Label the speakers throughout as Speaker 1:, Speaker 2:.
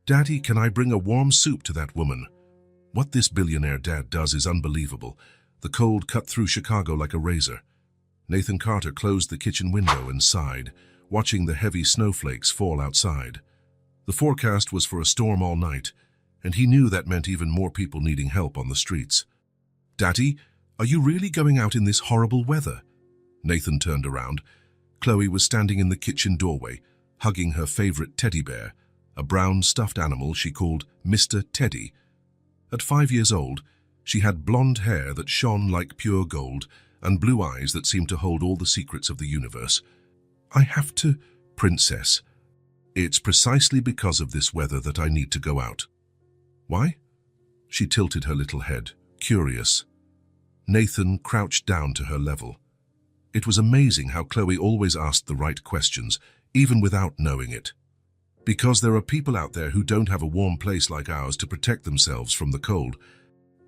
Speaker 1: "Daddy, can I bring a warm soup to that woman?" What this billionaire dad does is unbelievable. The cold cut through Chicago like a razor. Nathan Carter closed the kitchen window and sighed, watching the heavy snowflakes fall outside. The forecast was for a storm all night, and he knew that meant even more people needing help on the streets. "Daddy, are you really going out in this horrible weather?" Nathan turned around. Chloe was standing in the kitchen doorway, hugging her favorite teddy bear, a brown stuffed animal she called Mr. Teddy. At 5 years old, she had blonde hair that shone like pure gold and blue eyes that seemed to hold all the secrets of the universe. "I have to, Princess. It's precisely because of this weather that I need to go out." "Why?" She tilted her little head, curious. Nathan crouched down to her level. It was amazing how Chloe always asked the right questions, even without knowing it. "Because there are people out there who don't have a warm place like ours to protect themselves from the cold."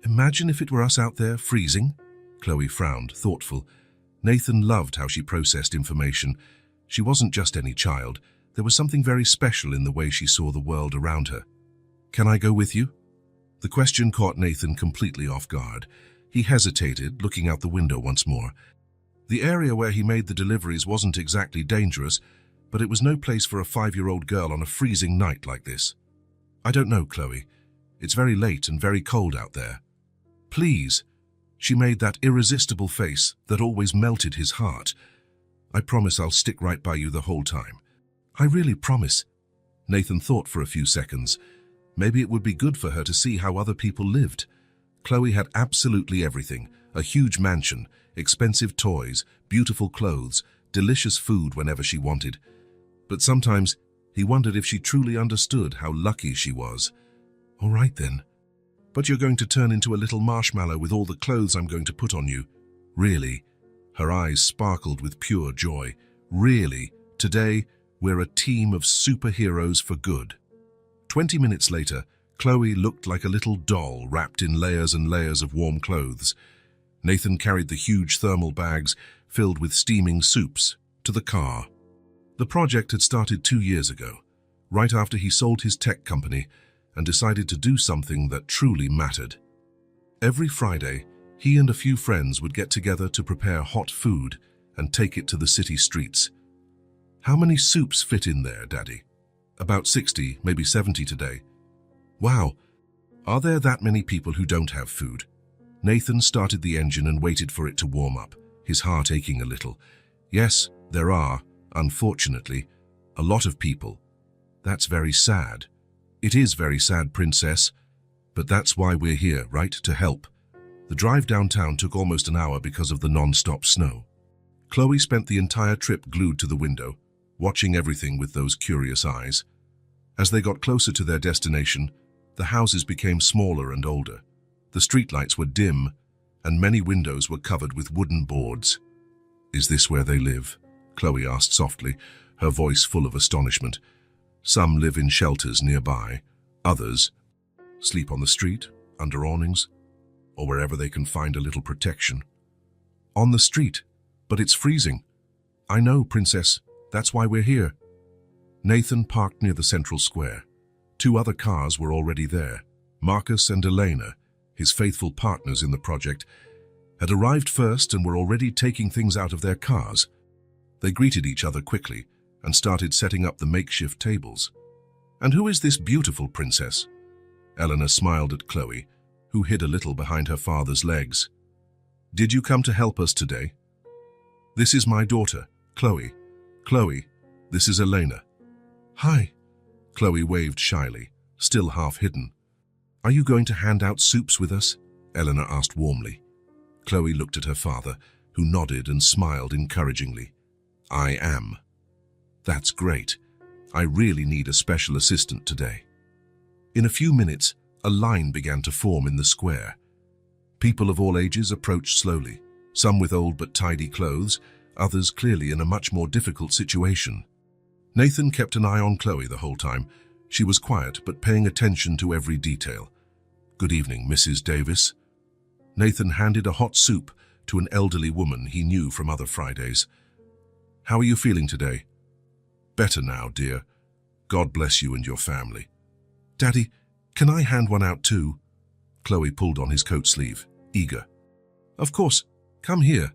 Speaker 1: "Imagine if it were us out there, freezing?" Chloe frowned, thoughtful. Nathan loved how she processed information. She wasn't just any child. There was something very special in the way she saw the world around her. "Can I go with you?" The question caught Nathan completely off guard. He hesitated, looking out the window once more. The area where he made the deliveries wasn't exactly dangerous, but it was no place for a 5-year-old girl on a freezing night like this. "I don't know, Chloe. It's very late and very cold out there." "Please." She made that irresistible face that always melted his heart. "I promise I'll stick right by you the whole time." "I really promise." Nathan thought for a few seconds. Maybe it would be good for her to see how other people lived. Chloe had absolutely everything: a huge mansion, expensive toys, beautiful clothes, delicious food whenever she wanted. But sometimes he wondered if she truly understood how lucky she was. "All right then. But you're going to turn into a little marshmallow with all the clothes I'm going to put on you." "Really?" Her eyes sparkled with pure joy. "Really? Today, we're a team of superheroes for good." 20 minutes later, Chloe looked like a little doll wrapped in layers and layers of warm clothes. Nathan carried the huge thermal bags filled with steaming soups to the car. The project had started 2 years ago, right after he sold his tech company and decided to do something that truly mattered. Every Friday, he and a few friends would get together to prepare hot food and take it to the city streets. "How many soups fit in there, Daddy?" "About 60, maybe 70 today." "Wow, are there that many people who don't have food?" Nathan started the engine and waited for it to warm up, his heart aching a little. "Yes, there are, unfortunately, a lot of people. That's very sad." "It is very sad, Princess, but that's why we're here, right? To help." The drive downtown took almost an hour because of the non-stop snow. Chloe spent the entire trip glued to the window, watching everything with those curious eyes. As they got closer to their destination, the houses became smaller and older. The streetlights were dim, and many windows were covered with wooden boards. "Is this where they live?" Chloe asked softly, her voice full of astonishment. "Some live in shelters nearby. Others sleep on the street, under awnings, or wherever they can find a little protection." "On the street, but it's freezing." "I know, Princess. That's why we're here." Nathan parked near the central square. 2 other cars were already there. Marcus and Elena, his faithful partners in the project, had arrived first and were already taking things out of their cars. They greeted each other quickly and started setting up the makeshift tables. "And who is this beautiful princess?" Eleanor smiled at Chloe, who hid a little behind her father's legs. "Did you come to help us today?" "This is my daughter, Chloe. Chloe, this is Elena." "Hi." Chloe waved shyly, still half hidden. "Are you going to hand out soups with us?" Eleanor asked warmly. Chloe looked at her father, who nodded and smiled encouragingly. "I am." "That's great. I really need a special assistant today." In a few minutes, a line began to form in the square. People of all ages approached slowly, some with old but tidy clothes, others clearly in a much more difficult situation. Nathan kept an eye on Chloe the whole time. She was quiet but paying attention to every detail. "Good evening, Mrs. Davis." Nathan handed a hot soup to an elderly woman he knew from other Fridays. "How are you feeling today?" "Better now, dear. God bless you and your family." Daddy, can I hand one out too? Chloe pulled on his coat sleeve, eager. Of course, come here.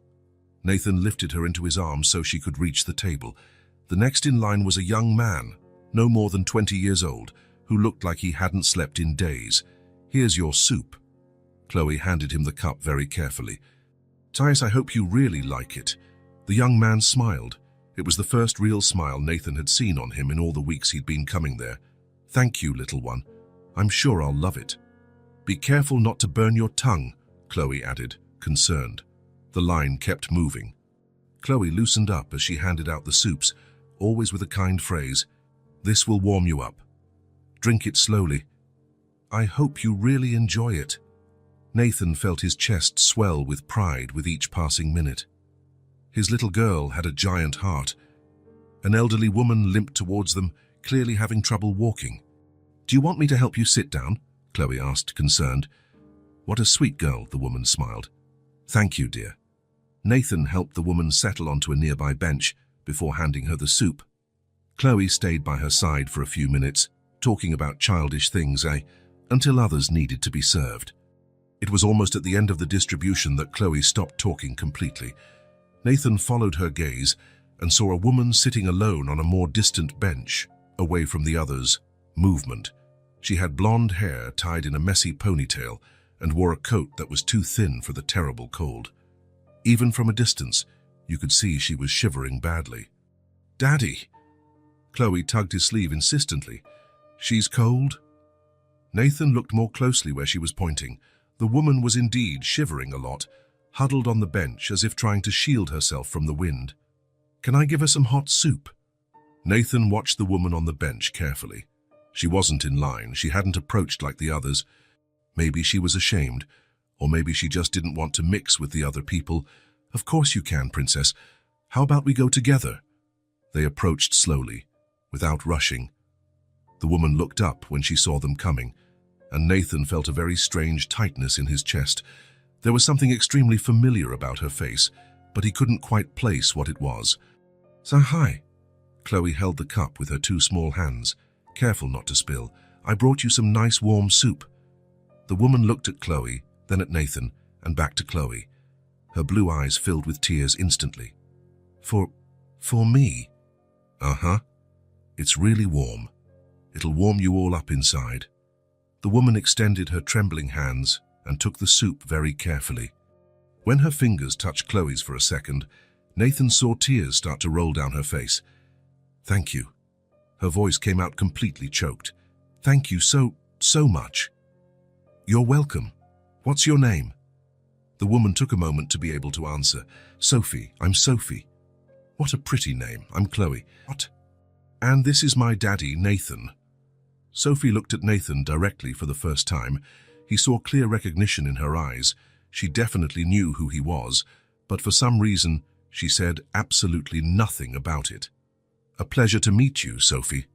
Speaker 1: Nathan lifted her into his arms so she could reach the table. The next in line was a young man, no more than 20 years old, who looked like he hadn't slept in days. Here's your soup. Chloe handed him the cup very carefully. Tyus, I hope you really like it. The young man smiled. It was the first real smile Nathan had seen on him in all the weeks he'd been coming there. Thank you, little one. I'm sure I'll love it. Be careful not to burn your tongue, Chloe added, concerned. The line kept moving. Chloe loosened up as she handed out the soups, always with a kind phrase. This will warm you up. Drink it slowly. I hope you really enjoy it. Nathan felt his chest swell with pride with each passing minute. His little girl had a giant heart. An elderly woman limped towards them, clearly having trouble walking. Do you want me to help you sit down? Chloe asked, concerned. What a sweet girl, the woman smiled. Thank you, dear. Nathan helped the woman settle onto a nearby bench before handing her the soup. Chloe stayed by her side for a few minutes, talking about childish things, until others needed to be served. It was almost at the end of the distribution that Chloe stopped talking completely. Nathan followed her gaze and saw a woman sitting alone on a more distant bench, away from the others. Movement. She had blonde hair tied in a messy ponytail and wore a coat that was too thin for the terrible cold. Even from a distance, you could see she was shivering badly. Daddy! Chloe tugged his sleeve insistently. She's cold? Nathan looked more closely where she was pointing. The woman was indeed shivering a lot, huddled on the bench as if trying to shield herself from the wind. Can I give her some hot soup? Nathan watched the woman on the bench carefully. She wasn't in line. She hadn't approached like the others. Maybe she was ashamed, or maybe she just didn't want to mix with the other people. Of course you can, Princess. How about we go together? They approached slowly, without rushing. The woman looked up when she saw them coming, and Nathan felt a very strange tightness in his chest. There was something extremely familiar about her face, but he couldn't quite place what it was. So hi. Chloe held the cup with her two small hands, careful not to spill. I brought you some nice warm soup. The woman looked at Chloe, then at Nathan, and back to Chloe. Her blue eyes filled with tears instantly. For me? Uh-huh. It's really warm. It'll warm you all up inside. The woman extended her trembling hands and took the soup very carefully. When her fingers touched Chloe's for a second, Nathan saw tears start to roll down her face. Thank you. Her voice came out completely choked. Thank you so much. You're welcome. What's your name? The woman took a moment to be able to answer. Sophie, I'm Sophie. What a pretty name. I'm Chloe. What? And this is my daddy, Nathan. Sophie looked at Nathan directly for the first time. He saw clear recognition in her eyes. She definitely knew who he was, but for some reason, she said absolutely nothing about it. A pleasure to meet you, Sophie.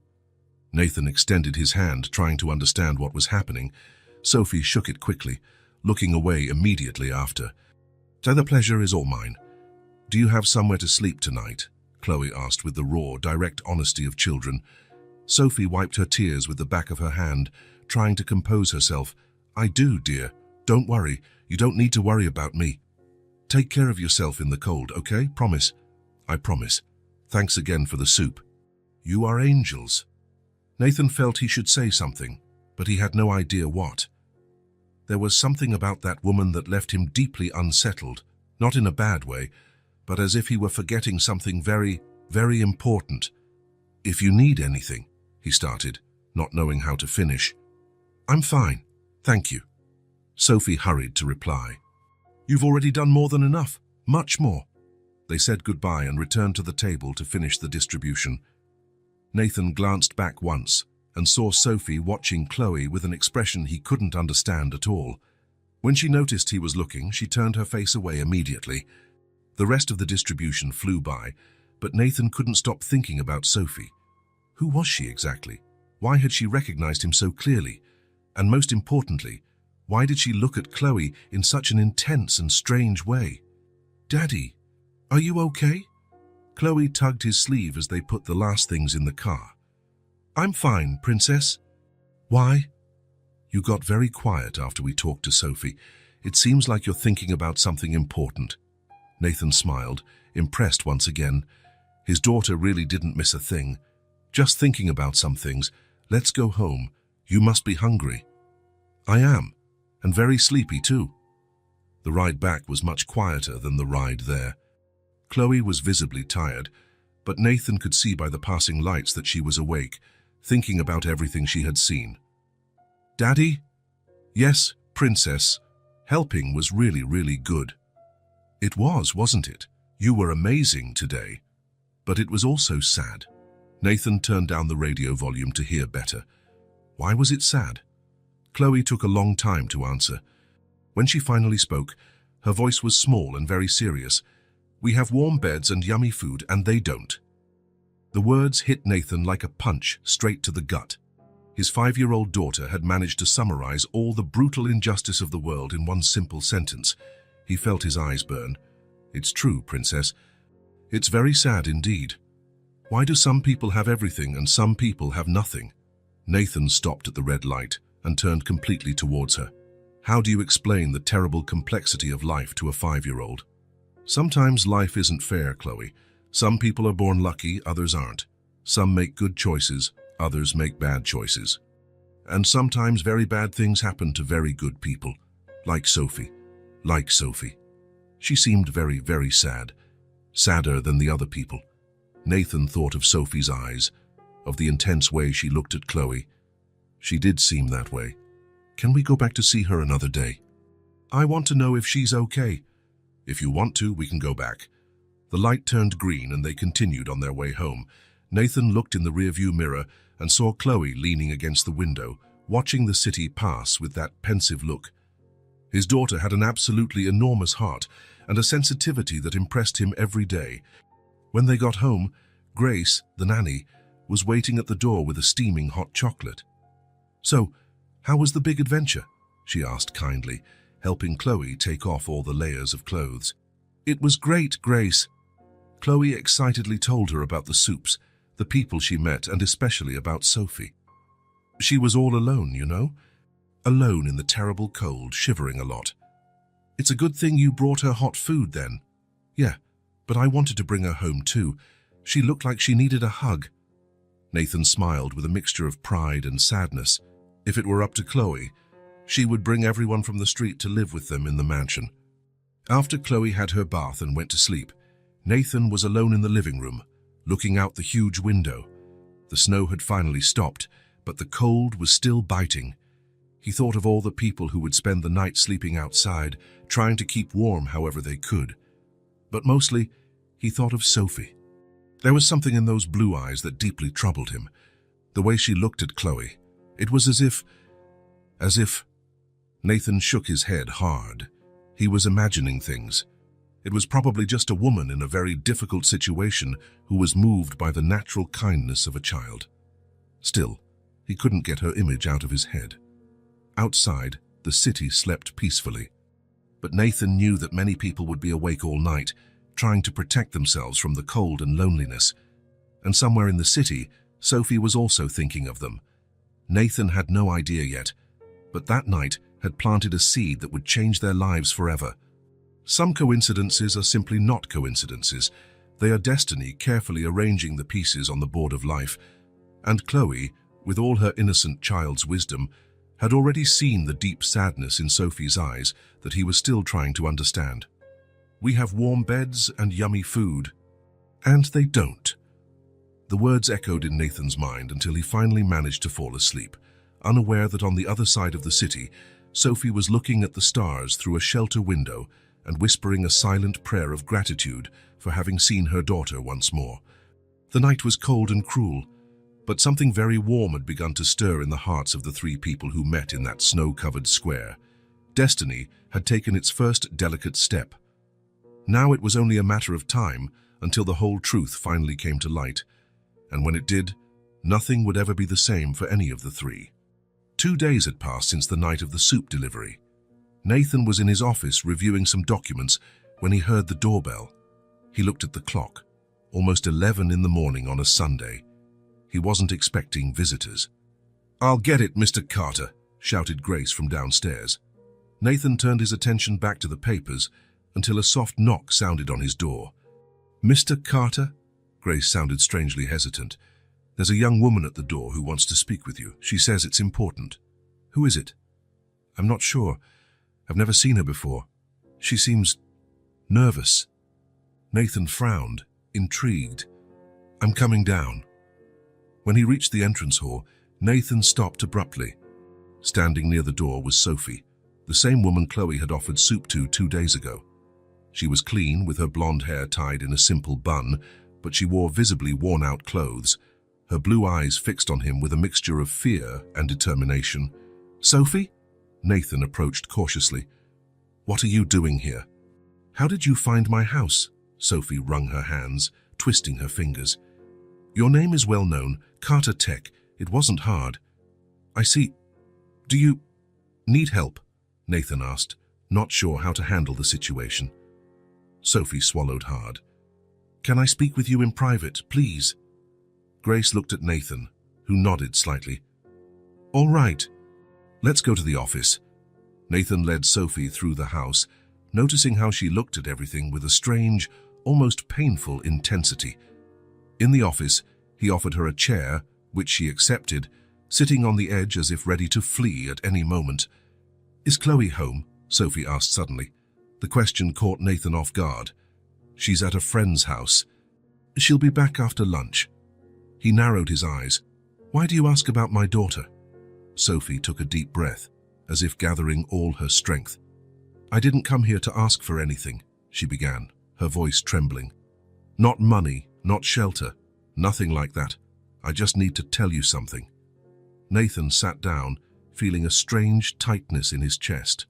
Speaker 1: Nathan extended his hand, trying to understand what was happening. Sophie shook it quickly, looking away immediately after. The pleasure is all mine. Do you have somewhere to sleep tonight? Chloe asked with the raw, direct honesty of children. Sophie wiped her tears with the back of her hand, trying to compose herself. I do, dear. Don't worry. You don't need to worry about me. Take care of yourself in the cold, okay? Promise. I promise. Thanks again for the soup. You are angels. Nathan felt he should say something, but he had no idea what. There was something about that woman that left him deeply unsettled, not in a bad way, but as if he were forgetting something very, very important. If you need anything, he started, not knowing how to finish. I'm fine, thank you. Sophie hurried to reply. You've already done more than enough, much more. They said goodbye and returned to the table to finish the distribution. Nathan glanced back once and saw Sophie watching Chloe with an expression he couldn't understand at all. When she noticed he was looking, she turned her face away immediately. The rest of the distribution flew by, but Nathan couldn't stop thinking about Sophie. Who was she exactly? Why had she recognized him so clearly? And most importantly, why did she look at Chloe in such an intense and strange way? Daddy, are you okay? Chloe tugged his sleeve as they put the last things in the car. I'm fine, Princess. Why? You got very quiet after we talked to Sophie. It seems like you're thinking about something important. Nathan smiled, impressed once again. His daughter really didn't miss a thing. Just thinking about some things. Let's go home. You must be hungry. I am, and very sleepy too. The ride back was much quieter than the ride there. Chloe was visibly tired, but Nathan could see by the passing lights that she was awake, thinking about everything she had seen. Daddy? Yes, Princess. Helping was really good. It was, wasn't it? You were amazing today. But it was also sad. Nathan turned down the radio volume to hear better. Why was it sad? Chloe took a long time to answer. When she finally spoke, her voice was small and very serious. We have warm beds and yummy food, and they don't. The words hit Nathan like a punch straight to the gut. His 5-year-old daughter had managed to summarize all the brutal injustice of the world in one simple sentence. He felt his eyes burn. It's true, Princess. It's very sad indeed. Why do some people have everything and some people have nothing? Nathan stopped at the red light and turned completely towards her. How do you explain the terrible complexity of life to a 5-year-old? Sometimes life isn't fair, Chloe. Some people are born lucky, others aren't. Some make good choices, others make bad choices. And sometimes very bad things happen to very good people, like Sophie. She seemed very sad, sadder than the other people. Nathan thought of Sophie's eyes, of the intense way she looked at Chloe. She did seem that way. Can we go back to see her another day? I want to know if she's okay. If you want to, we can go back. The light turned green and they continued on their way home. Nathan looked in the rearview mirror and saw Chloe leaning against the window, watching the city pass with that pensive look. His daughter had an absolutely enormous heart and a sensitivity that impressed him every day. When they got home, Grace, the nanny, was waiting at the door with a steaming hot chocolate. So, how was the big adventure? She asked kindly, helping Chloe take off all the layers of clothes. It was great, Grace. Chloe excitedly told her about the soups, the people she met, and especially about Sophie. She was all alone, you know? Alone in the terrible cold, shivering a lot. It's a good thing you brought her hot food then. Yeah, but I wanted to bring her home too. She looked like she needed a hug. Nathan smiled with a mixture of pride and sadness. If it were up to Chloe, she would bring everyone from the street to live with them in the mansion. After Chloe had her bath and went to sleep, Nathan was alone in the living room, looking out the huge window. The snow had finally stopped, but the cold was still biting. He thought of all the people who would spend the night sleeping outside, trying to keep warm however they could. But mostly, he thought of Sophie. There was something in those blue eyes that deeply troubled him. The way she looked at Chloe. It was as if... Nathan shook his head hard. He was imagining things. It was probably just a woman in a very difficult situation who was moved by the natural kindness of a child. Still, he couldn't get her image out of his head. Outside, the city slept peacefully. But Nathan knew that many people would be awake all night, trying to protect themselves from the cold and loneliness. And somewhere in the city, Sophie was also thinking of them. Nathan had no idea yet, but that night had planted a seed that would change their lives forever. Some coincidences are simply not coincidences. They are destiny carefully arranging the pieces on the board of life. And Chloe, with all her innocent child's wisdom, had already seen the deep sadness in Sophie's eyes that he was still trying to understand. We have warm beds and yummy food. And they don't. The words echoed in Nathan's mind until he finally managed to fall asleep, unaware that on the other side of the city, Sophie was looking at the stars through a shelter window and whispering a silent prayer of gratitude for having seen her daughter once more. The night was cold and cruel, but something very warm had begun to stir in the hearts of the three people who met in that snow-covered square. Destiny had taken its first delicate step. Now it was only a matter of time until the whole truth finally came to light, and when it did, nothing would ever be the same for any of the three. 2 days had passed since the night of the soup delivery. Nathan was in his office reviewing some documents when he heard the doorbell. He looked at the clock, almost 11 in the morning on a Sunday. He wasn't expecting visitors. "I'll get it, Mr. Carter," shouted Grace from downstairs. Nathan turned his attention back to the papers until a soft knock sounded on his door. "Mr. Carter?" Grace sounded strangely hesitant. "There's a young woman at the door who wants to speak with you. She says it's important." "Who is it?" "I'm not sure. I've never seen her before. She seems nervous." Nathan frowned, intrigued. "I'm coming down." When he reached the entrance hall, Nathan stopped abruptly. Standing near the door was Sophie, the same woman Chloe had offered soup to 2 days ago. She was clean, with her blonde hair tied in a simple bun, but she wore visibly worn-out clothes, her blue eyes fixed on him with a mixture of fear and determination. "Sophie?" Nathan approached cautiously. "What are you doing here?" "How did you find my house?" Sophie wrung her hands, twisting her fingers. "Your name is well known, Carter Tech. It wasn't hard." "I see. Do you need help?" Nathan asked, not sure how to handle the situation. Sophie swallowed hard. "Can I speak with you in private, please?" Grace looked at Nathan, who nodded slightly. "All right. Let's go to the office." Nathan led Sophie through the house, noticing how she looked at everything with a strange, almost painful intensity. In the office, he offered her a chair, which she accepted, sitting on the edge as if ready to flee at any moment. "Is Chloe home?" Sophie asked suddenly. The question caught Nathan off guard. "She's at a friend's house. She'll be back after lunch." He narrowed his eyes. "Why do you ask about my daughter?" Sophie took a deep breath, as if gathering all her strength. "I didn't come here to ask for anything," she began, her voice trembling. "Not money, not shelter, nothing like that. I just need to tell you something." Nathan sat down, feeling a strange tightness in his chest.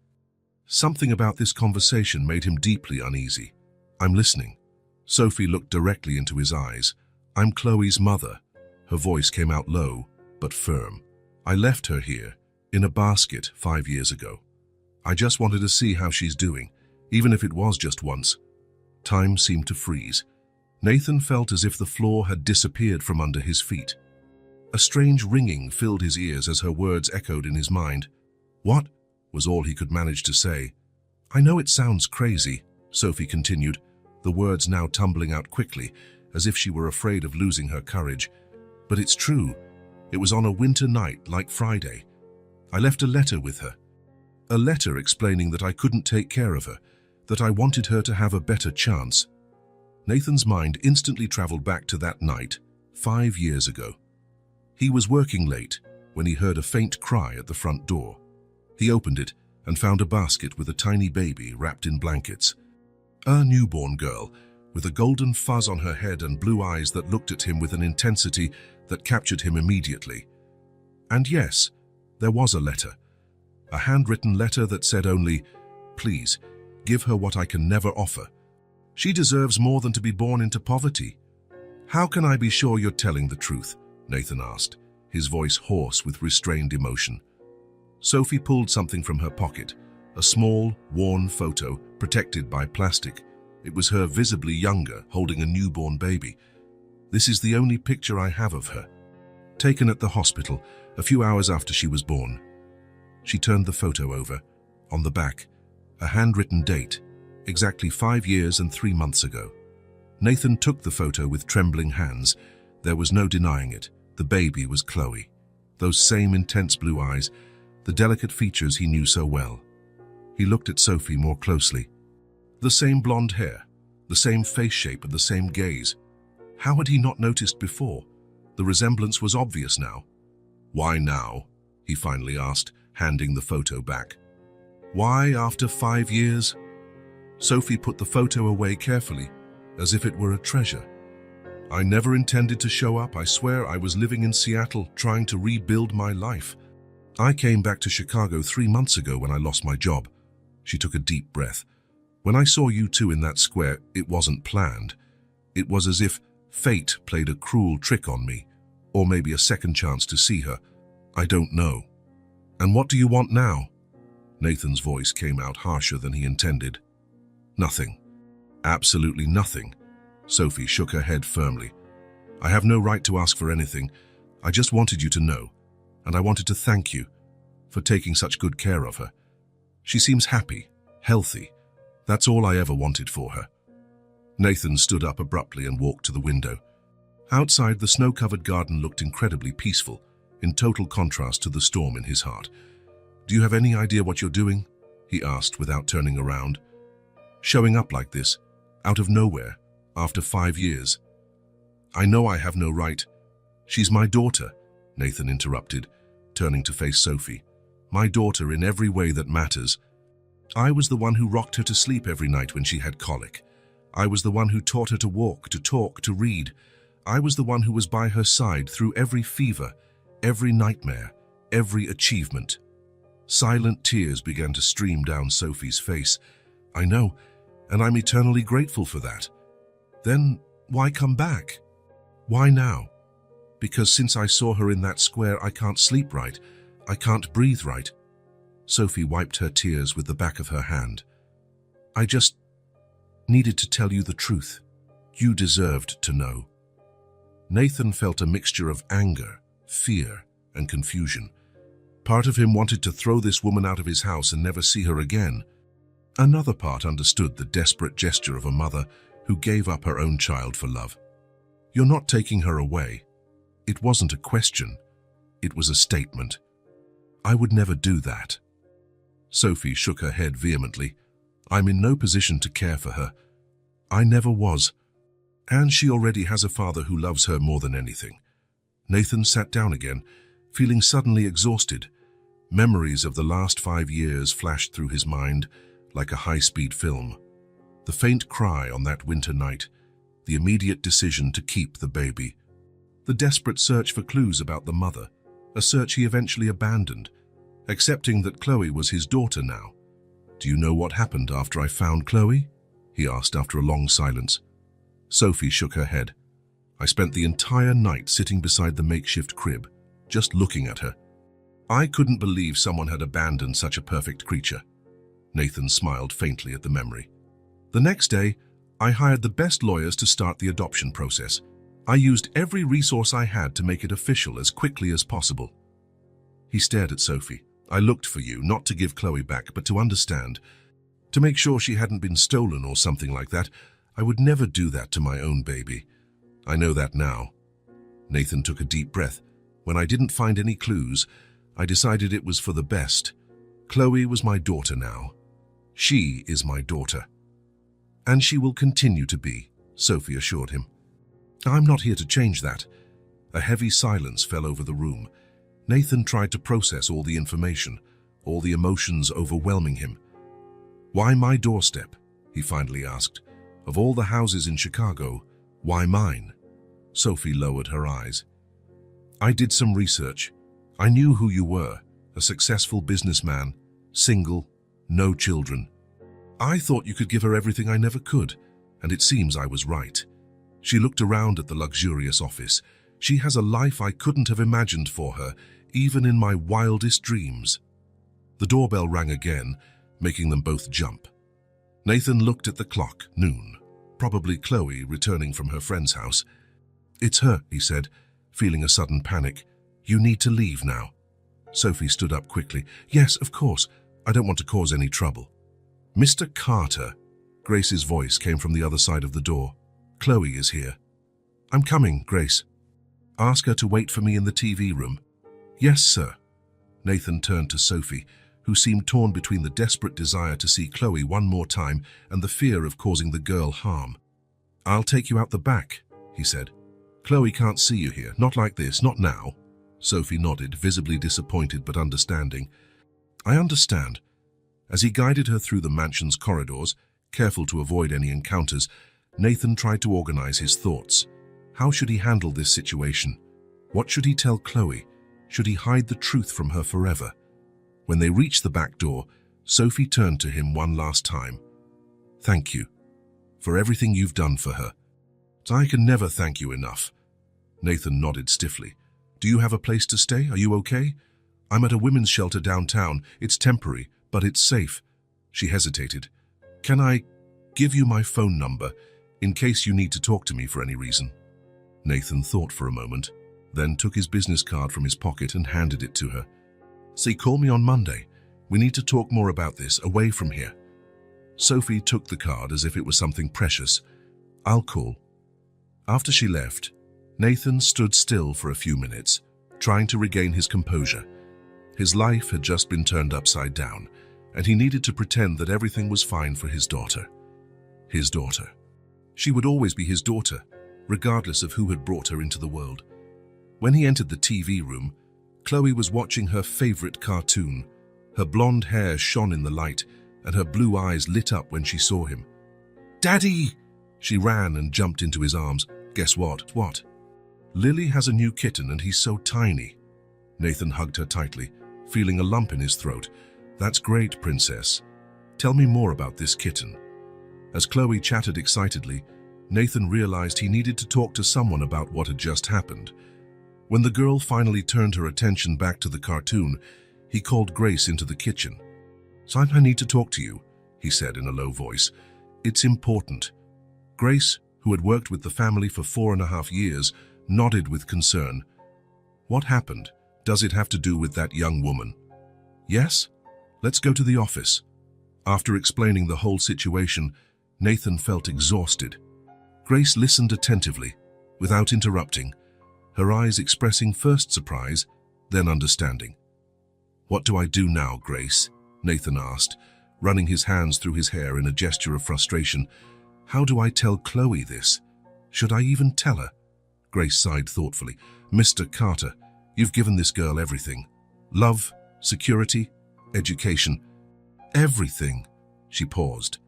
Speaker 1: Something about this conversation made him deeply uneasy. "I'm listening." Sophie looked directly into his eyes. "I'm Chloe's mother." Her voice came out low, but firm. "I left her here, in a basket, 5 years ago. I just wanted to see how she's doing, even if it was just once." Time seemed to freeze. Nathan felt as if the floor had disappeared from under his feet. A strange ringing filled his ears as her words echoed in his mind. "What?" was all he could manage to say. "I know it sounds crazy," Sophie continued, the words now tumbling out quickly, as if she were afraid of losing her courage. "But it's true. It was on a winter night, like Friday. I left a letter with her. A letter explaining that I couldn't take care of her, that I wanted her to have a better chance." Nathan's mind instantly traveled back to that night, 5 years ago. He was working late when he heard a faint cry at the front door. He opened it and found a basket with a tiny baby wrapped in blankets. A newborn girl, with a golden fuzz on her head and blue eyes that looked at him with an intensity that captured him immediately. And yes, there was a letter. A handwritten letter that said only, "Please, give her what I can never offer. She deserves more than to be born into poverty." "How can I be sure you're telling the truth?" Nathan asked, his voice hoarse with restrained emotion. Sophie pulled something from her pocket, a small, worn photo protected by plastic. It was her visibly younger, holding a newborn baby. "This is the only picture I have of her. Taken at the hospital, a few hours after she was born." She turned the photo over. On the back, a handwritten date, exactly 5 years and 3 months ago. Nathan took the photo with trembling hands. There was no denying it. The baby was Chloe. Those same intense blue eyes, the delicate features he knew so well. He looked at Sophie more closely. The same blonde hair, the same face shape and the same gaze. How had he not noticed before? The resemblance was obvious now. "Why now?" he finally asked, handing the photo back. "Why after 5 years?" Sophie put the photo away carefully, as if it were a treasure. "I never intended to show up. I swear I was living in Seattle, trying to rebuild my life. I came back to Chicago 3 months ago when I lost my job." She took a deep breath. "When I saw you two in that square, it wasn't planned. It was as if fate played a cruel trick on me, or maybe a second chance to see her. I don't know." "And what do you want now?" Nathan's voice came out harsher than he intended. "Nothing. Absolutely nothing." Sophie shook her head firmly. "I have no right to ask for anything. I just wanted you to know. and I wanted to thank you for taking such good care of her. She seems happy, healthy. That's all I ever wanted for her." Nathan stood up abruptly and walked to the window. Outside, the snow-covered garden looked incredibly peaceful, in total contrast to the storm in his heart. "Do you have any idea what you're doing?" he asked without turning around. "Showing up like this, out of nowhere, after 5 years. I know I have no right." "She's my daughter," Nathan interrupted, turning to face Sophie. "My daughter in every way that matters. I was the one who rocked her to sleep every night when she had colic. I was the one who taught her to walk, to talk, to read. I was the one who was by her side through every fever, every nightmare, every achievement." Silent tears began to stream down Sophie's face. "I know, and I'm eternally grateful for that. Then why come back? Why now?" "Because since I saw her in that square, I can't sleep right. I can't breathe right." Sophie wiped her tears with the back of her hand. "I just needed to tell you the truth. You deserved to know." Nathan felt a mixture of anger, fear, and confusion. Part of him wanted to throw this woman out of his house and never see her again. Another part understood the desperate gesture of a mother who gave up her own child for love. "You're not taking her away." It wasn't a question. It was a statement. "I would never do that." Sophie shook her head vehemently. "I'm in no position to care for her. I never was. And she already has a father who loves her more than anything." Nathan sat down again, feeling suddenly exhausted. Memories of the last 5 years flashed through his mind like a high-speed film. The faint cry on that winter night, the immediate decision to keep the baby, the desperate search for clues about the mother, a search he eventually abandoned, accepting that Chloe was his daughter now. "Do you know what happened after I found Chloe?" he asked after a long silence. Sophie shook her head. "I spent the entire night sitting beside the makeshift crib, just looking at her. I couldn't believe someone had abandoned such a perfect creature." Nathan smiled faintly at the memory. "The next day, I hired the best lawyers to start the adoption process. I used every resource I had to make it official as quickly as possible." He stared at Sophie. "I looked for you, not to give Chloe back, but to understand, to make sure she hadn't been stolen or something like that. I would never do that to my own baby. I know that now." Nathan took a deep breath. "When I didn't find any clues, I decided it was for the best. Chloe was my daughter now. She is my daughter. And she will continue to be," Sophie assured him. "I'm not here to change that." A heavy silence fell over the room. Nathan tried to process all the information, all the emotions overwhelming him. "Why my doorstep?" he finally asked. "Of all the houses in Chicago, why mine?" Sophie lowered her eyes. "I did some research. I knew who you were, a successful businessman, single, no children. I thought you could give her everything I never could, and it seems I was right." She looked around at the luxurious office. "She has a life I couldn't have imagined for her, even in my wildest dreams." The doorbell rang again, making them both jump. Nathan looked at the clock. Noon. Probably Chloe returning from her friend's house. "It's her," he said, feeling a sudden panic. "You need to leave now." Sophie stood up quickly. "Yes, of course. I don't want to cause any trouble." "Mr. Carter," Grace's voice came from the other side of the door. "Chloe is here." "I'm coming, Grace." "Ask her to wait for me in the TV room." "Yes, sir." Nathan turned to Sophie, who seemed torn between the desperate desire to see Chloe one more time and the fear of causing the girl harm. "I'll take you out the back," he said. "Chloe can't see you here, not like this, not now." Sophie nodded, visibly disappointed but understanding. "I understand." As he guided her through the mansion's corridors, careful to avoid any encounters, Nathan tried to organize his thoughts. How should he handle this situation? What should he tell Chloe? Should he hide the truth from her forever? When they reached the back door, Sophie turned to him one last time. "Thank you for everything you've done for her." "I can never thank you enough." Nathan nodded stiffly. "Do you have a place to stay? Are you okay?" "I'm at a women's shelter downtown. It's temporary, but it's safe." She hesitated. "Can I give you my phone number in case you need to talk to me for any reason?" Nathan thought for a moment. then took his business card from his pocket and handed it to her. "See, call me on Monday. We need to talk more about this, away from here." Sophie took the card as if it was something precious. "I'll call." After she left, Nathan stood still for a few minutes, trying to regain his composure. His life had just been turned upside down, and he needed to pretend that everything was fine for his daughter. His daughter. She would always be his daughter, regardless of who had brought her into the world. When he entered the TV room, Chloe was watching her favorite cartoon. Her blonde hair shone in the light, and her blue eyes lit up when she saw him. "Daddy!" She ran and jumped into his arms. "Guess what?" "What?" "Lily has a new kitten and he's so tiny." Nathan hugged her tightly, feeling a lump in his throat. "That's great, princess. Tell me more about this kitten." As Chloe chatted excitedly, Nathan realized he needed to talk to someone about what had just happened. When the girl finally turned her attention back to the cartoon, he called Grace into the kitchen. "Son, I need to talk to you," he said in a low voice. "It's important." Grace, who had worked with the family for 4.5 years, nodded with concern. "What happened? Does it have to do with that young woman?" "Yes? Let's go to the office." After explaining the whole situation, Nathan felt exhausted. Grace listened attentively, without interrupting, her eyes expressing first surprise, then understanding. "What do I do now, Grace?" Nathan asked, running his hands through his hair in a gesture of frustration. "How do I tell Chloe this? Should I even tell her?" Grace sighed thoughtfully. "Mr. Carter, you've given this girl everything. Love, security, education. Everything." She paused.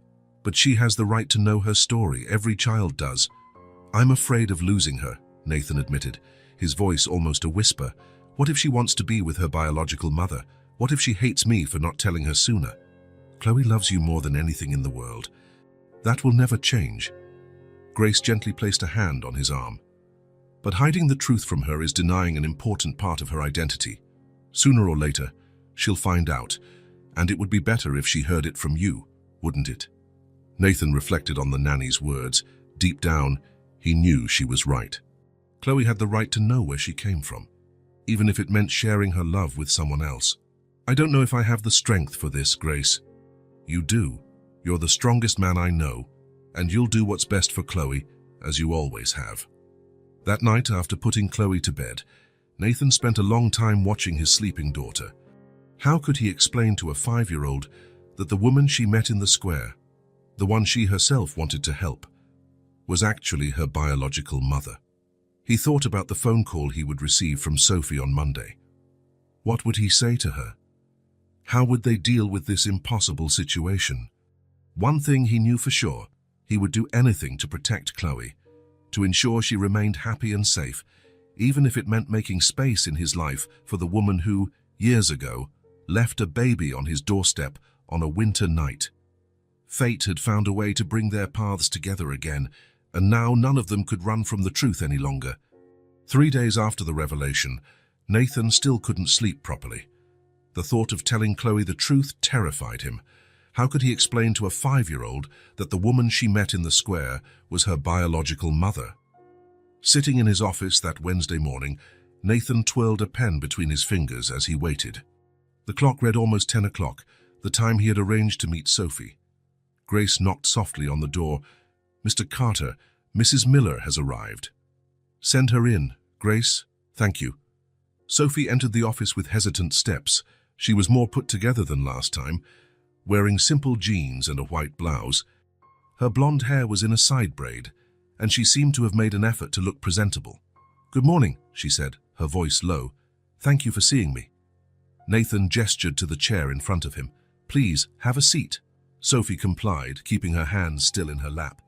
Speaker 1: "But she has the right to know her story. Every child does." "I'm afraid of losing her," Nathan admitted, his voice almost a whisper. "What if she wants to be with her biological mother? What if she hates me for not telling her sooner? Chloe loves you more than anything in the world. That will never change." Grace gently placed a hand on his arm. "But hiding the truth from her is denying an important part of her identity. Sooner or later, she'll find out, and it would be better if she heard it from you, wouldn't it?" Nathan reflected on the nanny's words. Deep down, he knew she was right. Chloe had the right to know where she came from, even if it meant sharing her love with someone else. "I don't know if I have the strength for this, Grace." "You do. You're the strongest man I know, and you'll do what's best for Chloe, as you always have." That night, after putting Chloe to bed, Nathan spent a long time watching his sleeping daughter. How could he explain to a 5-year-old that the woman she met in the square, the one she herself wanted to help, was actually her biological mother? He thought about the phone call he would receive from Sophie on Monday. What would he say to her? How would they deal with this impossible situation? One thing he knew for sure: he would do anything to protect Chloe, to ensure she remained happy and safe, even if it meant making space in his life for the woman who, years ago, left a baby on his doorstep on a winter night. Fate had found a way to bring their paths together again, and now none of them could run from the truth any longer. 3 days after the revelation, Nathan still couldn't sleep properly. The thought of telling Chloe the truth terrified him. How could he explain to a 5-year-old that the woman she met in the square was her biological mother? Sitting in his office that Wednesday morning, Nathan twirled a pen between his fingers as he waited. The clock read almost 10 o'clock, the time he had arranged to meet Sophie. Grace knocked softly on the door. "Mr. Carter, Mrs. Miller has arrived." "Send her in, Grace. Thank you." Sophie entered the office with hesitant steps. She was more put together than last time, wearing simple jeans and a white blouse. Her blonde hair was in a side braid, and she seemed to have made an effort to look presentable. "Good morning," she said, her voice low. "Thank you for seeing me." Nathan gestured to the chair in front of him. "Please, have a seat." Sophie complied, keeping her hands still in her lap.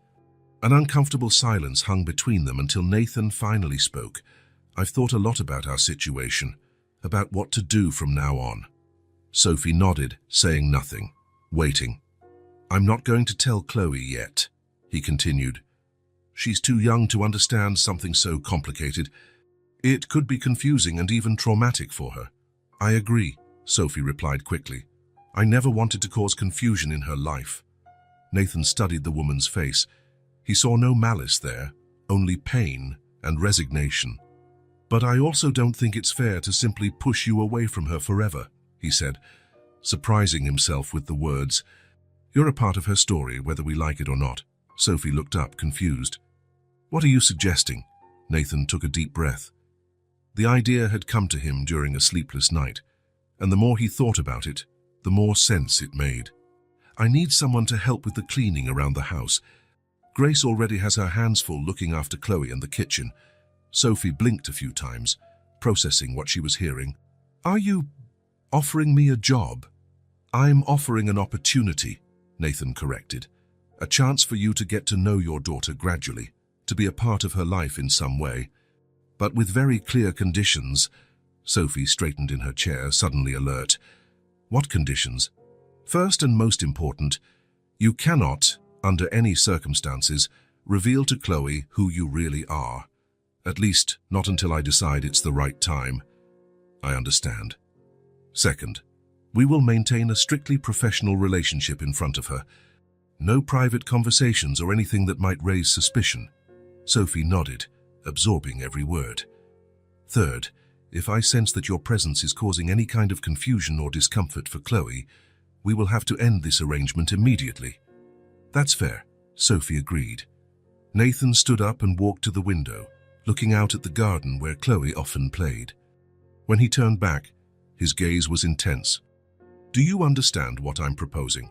Speaker 1: An uncomfortable silence hung between them until Nathan finally spoke. "I've thought a lot about our situation, about what to do from now on." Sophie nodded, saying nothing, waiting. "I'm not going to tell Chloe yet," he continued. "She's too young to understand something so complicated. It could be confusing and even traumatic for her." "I agree," Sophie replied quickly. "I never wanted to cause confusion in her life." Nathan studied the woman's face. He saw no malice there, only pain and resignation. But I also don't think it's fair to simply push you away from her forever, he said, surprising himself with the words. You're a part of her story, whether we like it or not. Sophie looked up, confused. What are you suggesting? Nathan took a deep breath. The idea had come to him during a sleepless night, and the more he thought about it, the more sense it made. I need someone to help with the cleaning around the house. Grace already has her hands full looking after Chloe and the kitchen. Sophie blinked a few times, processing what she was hearing. Are you offering me a job? I'm offering an opportunity, Nathan corrected. A chance for you to get to know your daughter gradually, to be a part of her life in some way. But with very clear conditions. Sophie straightened in her chair, suddenly alert. What conditions? First and most important, you cannot, under any circumstances, reveal to Chloe who you really are. At least, not until I decide it's the right time. I understand. Second, we will maintain a strictly professional relationship in front of her. No private conversations or anything that might raise suspicion. Sophie nodded, absorbing every word. Third, if I sense that your presence is causing any kind of confusion or discomfort for Chloe, we will have to end this arrangement immediately. That's fair, Sophie agreed. Nathan stood up and walked to the window, looking out at the garden where Chloe often played. When he turned back, his gaze was intense. Do you understand what I'm proposing?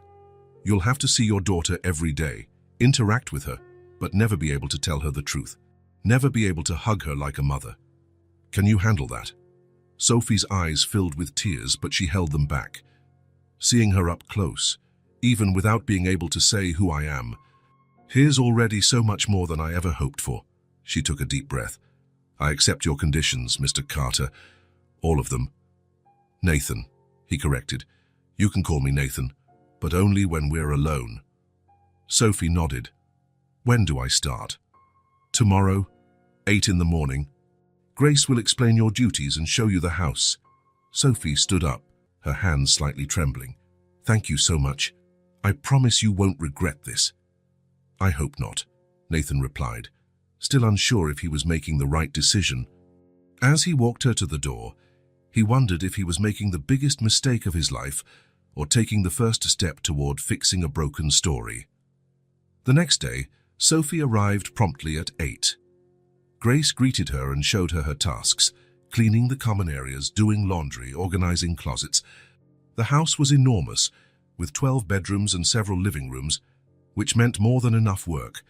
Speaker 1: You'll have to see your daughter every day, interact with her, but never be able to tell her the truth. Never be able to hug her like a mother. Can you handle that? Sophie's eyes filled with tears, but she held them back. Seeing her up close, even without being able to say who I am, here's already so much more than I ever hoped for. She took a deep breath. I accept your conditions, Mr. Carter. All of them. Nathan, he corrected. You can call me Nathan, but only when we're alone. Sophie nodded. When do I start? Tomorrow, 8 in the morning. Grace will explain your duties and show you the house. Sophie stood up, her hands slightly trembling. Thank you so much. I promise you won't regret this. I hope not, Nathan replied, still unsure if he was making the right decision. As he walked her to the door, he wondered if he was making the biggest mistake of his life or taking the first step toward fixing a broken story. The next day, Sophie arrived promptly at 8. Grace greeted her and showed her tasks, cleaning the common areas, doing laundry, organizing closets. The house was enormous, with 12 bedrooms and several living rooms, which meant more than enough work.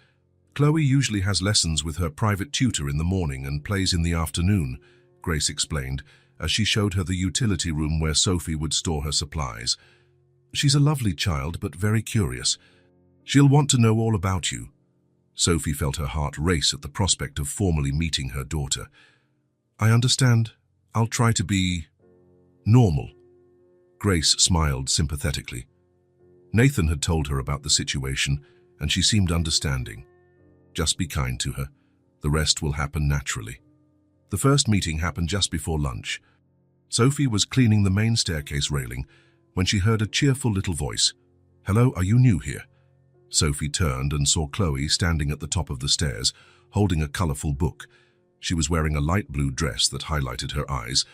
Speaker 1: Chloe usually has lessons with her private tutor in the morning and plays in the afternoon, Grace explained, as she showed her the utility room where Sophie would store her supplies. She's a lovely child, but very curious. She'll want to know all about you. Sophie felt her heart race at the prospect of formally meeting her daughter. I understand. I'll try to be normal. Grace smiled sympathetically. Nathan had told her about the situation, and she seemed understanding. Just be kind to her. The rest will happen naturally. The first meeting happened just before lunch. Sophie was cleaning the main staircase railing when she heard a cheerful little voice. Hello, are you new here? Sophie turned and saw Chloe standing at the top of the stairs, holding a colorful book. She was wearing a light blue dress that highlighted her eyes,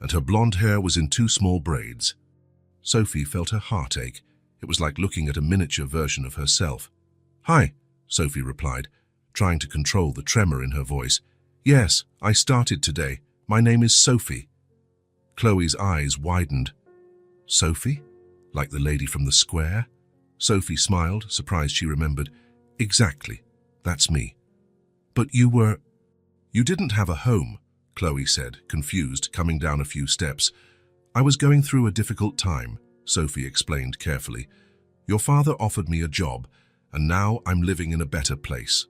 Speaker 1: and her blonde hair was in 2 small braids. Sophie felt her heart ache. It was like looking at a miniature version of herself. Hi, Sophie replied, trying to control the tremor in her voice. Yes, I started today. My name is Sophie. Chloe's eyes widened. Sophie? Like the lady from the square? Sophie smiled, surprised she remembered. Exactly. That's me. But you didn't have a home, Chloe said, confused, coming down a few steps. I was going through a difficult time, Sophie explained carefully. Your father offered me a job, and now I'm living in a better place.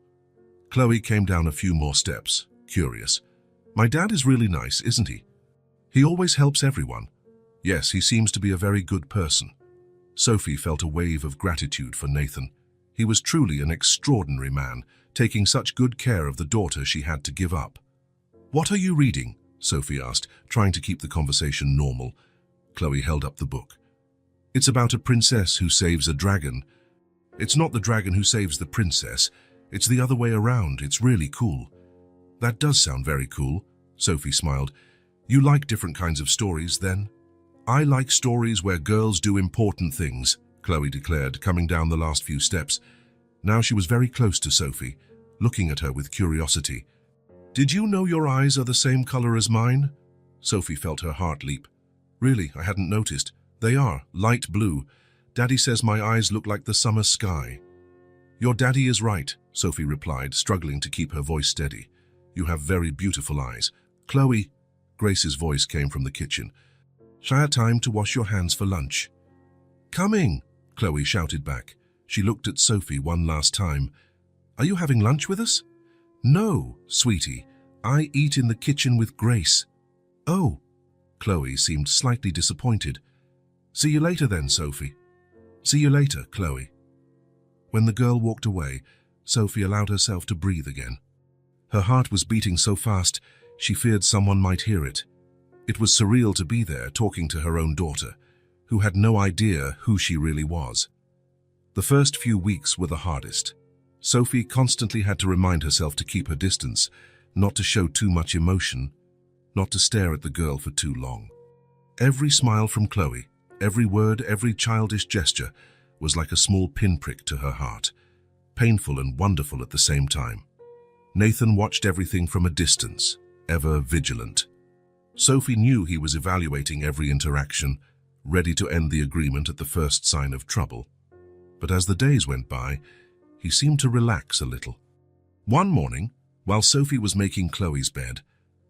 Speaker 1: Chloe came down a few more steps, curious. My dad is really nice, isn't he? He always helps everyone. Yes, he seems to be a very good person. Sophie felt a wave of gratitude for Nathan. He was truly an extraordinary man, taking such good care of the daughter she had to give up. What are you reading? Sophie asked, trying to keep the conversation normal. Chloe held up the book. It's about a princess who saves a dragon. It's not the dragon who saves the princess. It's the other way around. It's really cool. That does sound very cool, Sophie smiled. You like different kinds of stories, then? I like stories where girls do important things, Chloe declared, coming down the last few steps. Now she was very close to Sophie, looking at her with curiosity. Did you know your eyes are the same color as mine? Sophie felt her heart leap. Really, I hadn't noticed. They are, light blue. Daddy says my eyes look like the summer sky. Your daddy is right, Sophie replied, struggling to keep her voice steady. You have very beautiful eyes. Chloe, Grace's voice came from the kitchen. Shall I have time to wash your hands for lunch? Coming, Chloe shouted back. She looked at Sophie one last time. Are you having lunch with us? No, sweetie. I eat in the kitchen with Grace. Oh, Chloe seemed slightly disappointed. See you later then, Sophie. See you later, Chloe. When the girl walked away, Sophie allowed herself to breathe again. Her heart was beating so fast, she feared someone might hear it. It was surreal to be there talking to her own daughter, who had no idea who she really was. The first few weeks were the hardest. Sophie constantly had to remind herself to keep her distance, not to show too much emotion, not to stare at the girl for too long. Every smile from Chloe, every word, every childish gesture was like a small pinprick to her heart, painful and wonderful at the same time. Nathan watched everything from a distance, ever vigilant. Sophie knew he was evaluating every interaction, ready to end the agreement at the first sign of trouble. But as the days went by, he seemed to relax a little. One morning, while Sophie was making Chloe's bed,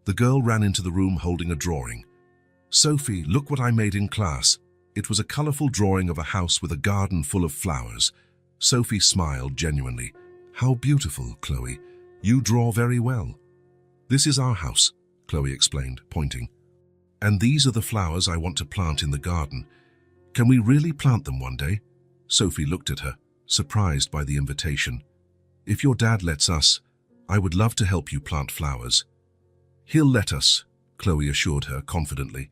Speaker 1: the girl ran into the room holding a drawing. Sophie, look what I made in class. It was a colorful drawing of a house with a garden full of flowers. Sophie smiled genuinely. How beautiful, Chloe. You draw very well. This is our house, Chloe explained, pointing. And these are the flowers I want to plant in the garden. Can we really plant them one day? Sophie looked at her, surprised by the invitation. If your dad lets us, I would love to help you plant flowers. He'll let us, Chloe assured her confidently.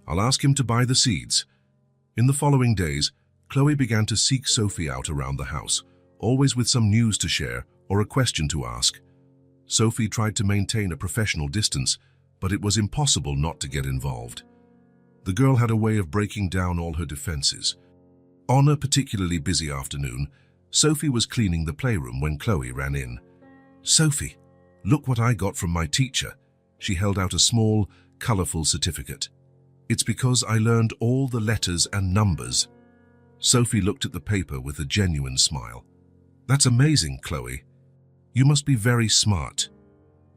Speaker 1: I'll ask him to buy the seeds. In the following days, Chloe began to seek Sophie out around the house, always with some news to share or a question to ask. Sophie tried to maintain a professional distance, but it was impossible not to get involved. The girl had a way of breaking down all her defenses. On a particularly busy afternoon, Sophie was cleaning the playroom when Chloe ran in. Sophie, look what I got from my teacher. She held out a small, colorful certificate. It's because I learned all the letters and numbers. Sophie looked at the paper with a genuine smile. That's amazing, Chloe. You must be very smart.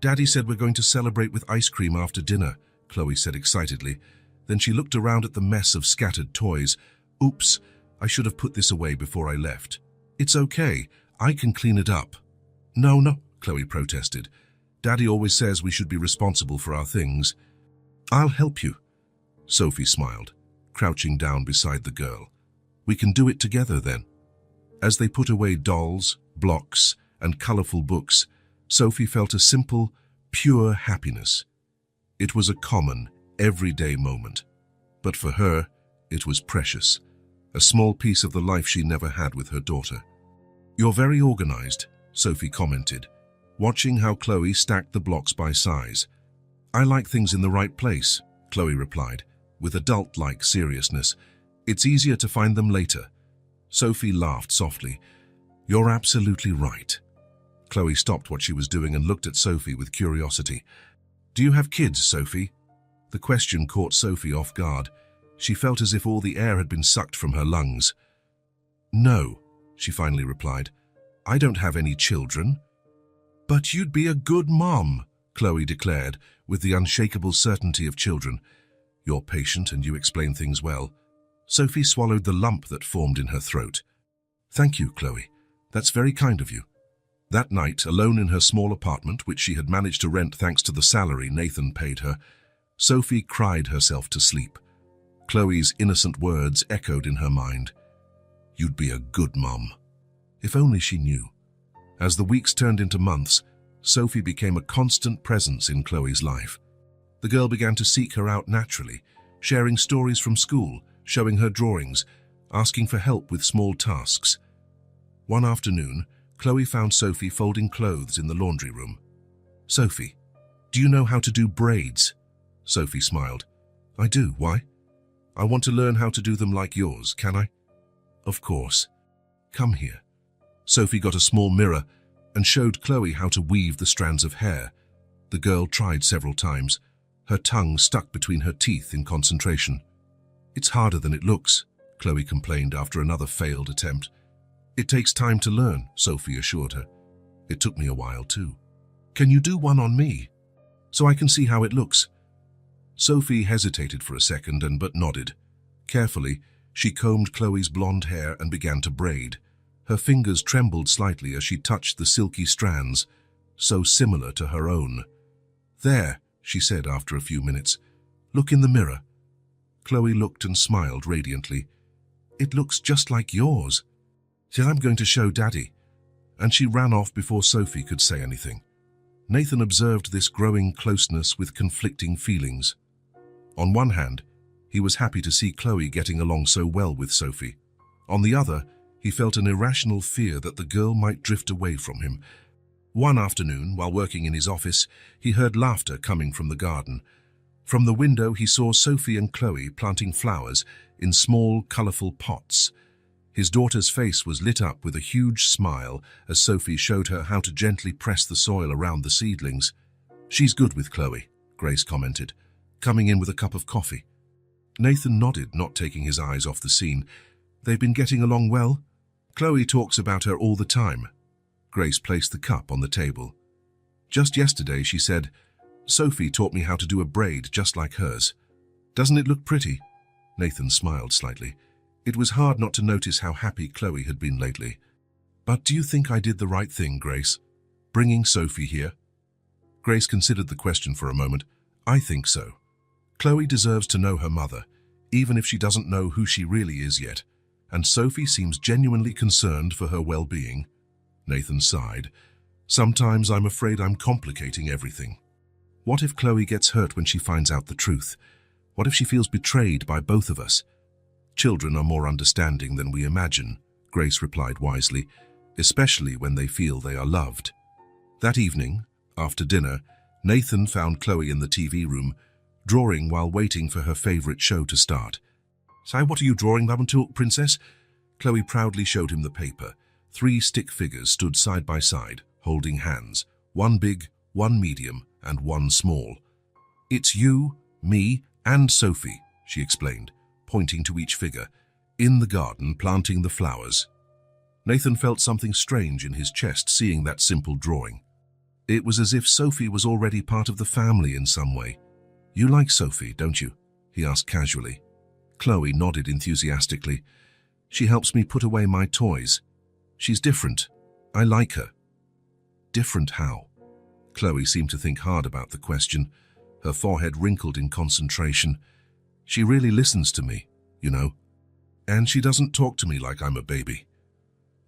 Speaker 1: Daddy said we're going to celebrate with ice cream after dinner, Chloe said excitedly. Then she looked around at the mess of scattered toys. Oops, I should have put this away before I left. It's okay, I can clean it up. No, Chloe protested. Daddy always says we should be responsible for our things. I'll help you. Sophie smiled, crouching down beside the girl. We can do it together then. As they put away dolls, blocks, and colorful books, Sophie felt a simple, pure happiness. It was a common, everyday moment, but for her, it was precious, a small piece of the life she never had with her daughter. You're very organized, Sophie commented, watching how Chloe stacked the blocks by size. I like things in the right place, Chloe replied, with adult-like seriousness. It's easier to find them later. Sophie laughed softly. You're absolutely right. Chloe stopped what she was doing and looked at Sophie with curiosity. Do you have kids, Sophie? The question caught Sophie off guard. She felt as if all the air had been sucked from her lungs. No, she finally replied. I don't have any children. But you'd be a good mom, Chloe declared, with the unshakable certainty of children. You're patient and you explain things well. Sophie swallowed the lump that formed in her throat. Thank you, Chloe. That's very kind of you. That night, alone in her small apartment, which she had managed to rent thanks to the salary Nathan paid her, Sophie cried herself to sleep. Chloe's innocent words echoed in her mind. You'd be a good mom. If only she knew. As the weeks turned into months, Sophie became a constant presence in Chloe's life. The girl began to seek her out naturally, sharing stories from school, showing her drawings, asking for help with small tasks. One afternoon, Chloe found Sophie folding clothes in the laundry room. Sophie, Do you know how to do braids? Sophie smiled. I do. Why? I want to learn how to do them like yours, can I? Of course. Come here. Sophie got a small mirror and showed Chloe how to weave the strands of hair. The girl tried several times, her tongue stuck between her teeth in concentration. It's harder than it looks, Chloe complained after another failed attempt. It takes time to learn, Sophie assured her. It took me a while too. Can you do one on me? So I can see how it looks. Sophie hesitated for a second but nodded. Carefully, she combed Chloe's blonde hair and began to braid. Her fingers trembled slightly as she touched the silky strands, so similar to her own. There, she said after a few minutes. Look in the mirror. Chloe looked and smiled radiantly. It looks just like yours. Said, I'm going to show Daddy. And she ran off before Sophie could say anything. Nathan observed this growing closeness with conflicting feelings. On one hand, he was happy to see Chloe getting along so well with Sophie. On the other, he felt an irrational fear that the girl might drift away from him. One afternoon, while working in his office, he heard laughter coming from the garden. From the window, he saw Sophie and Chloe planting flowers in small, colorful pots. His daughter's face was lit up with a huge smile as Sophie showed her how to gently press the soil around the seedlings. She's good with Chloe, Grace commented, coming in with a cup of coffee. Nathan nodded, not taking his eyes off the scene. They've been getting along well? Chloe talks about her all the time. Grace placed the cup on the table. Just yesterday, she said, Sophie taught me how to do a braid just like hers. Doesn't it look pretty? Nathan smiled slightly. It was hard not to notice how happy Chloe had been lately. But do you think I did the right thing, Grace? Bringing Sophie here? Grace considered the question for a moment. I think so. Chloe deserves to know her mother, even if she doesn't know who she really is yet, and Sophie seems genuinely concerned for her well-being. Nathan sighed. Sometimes I'm afraid I'm complicating everything. What if Chloe gets hurt when she finds out the truth? What if she feels betrayed by both of us? Children are more understanding than we imagine, Grace replied wisely, especially when they feel they are loved. That evening, after dinner, Nathan found Chloe in the TV room, drawing while waiting for her favorite show to start. Say, what are you drawing, Love and Talk, Princess? Chloe proudly showed him the paper. 3 stick figures stood side by side, holding hands, one big, one medium, and one small. It's you, me, and Sophie, she explained, pointing to each figure, in the garden planting the flowers. Nathan felt something strange in his chest seeing that simple drawing. It was as if Sophie was already part of the family in some way. You like Sophie, don't you? He asked casually. Chloe nodded enthusiastically. She helps me put away my toys. She's different. I like her. Different how? Chloe seemed to think hard about the question. Her forehead wrinkled in concentration. She really listens to me, you know. And she doesn't talk to me like I'm a baby.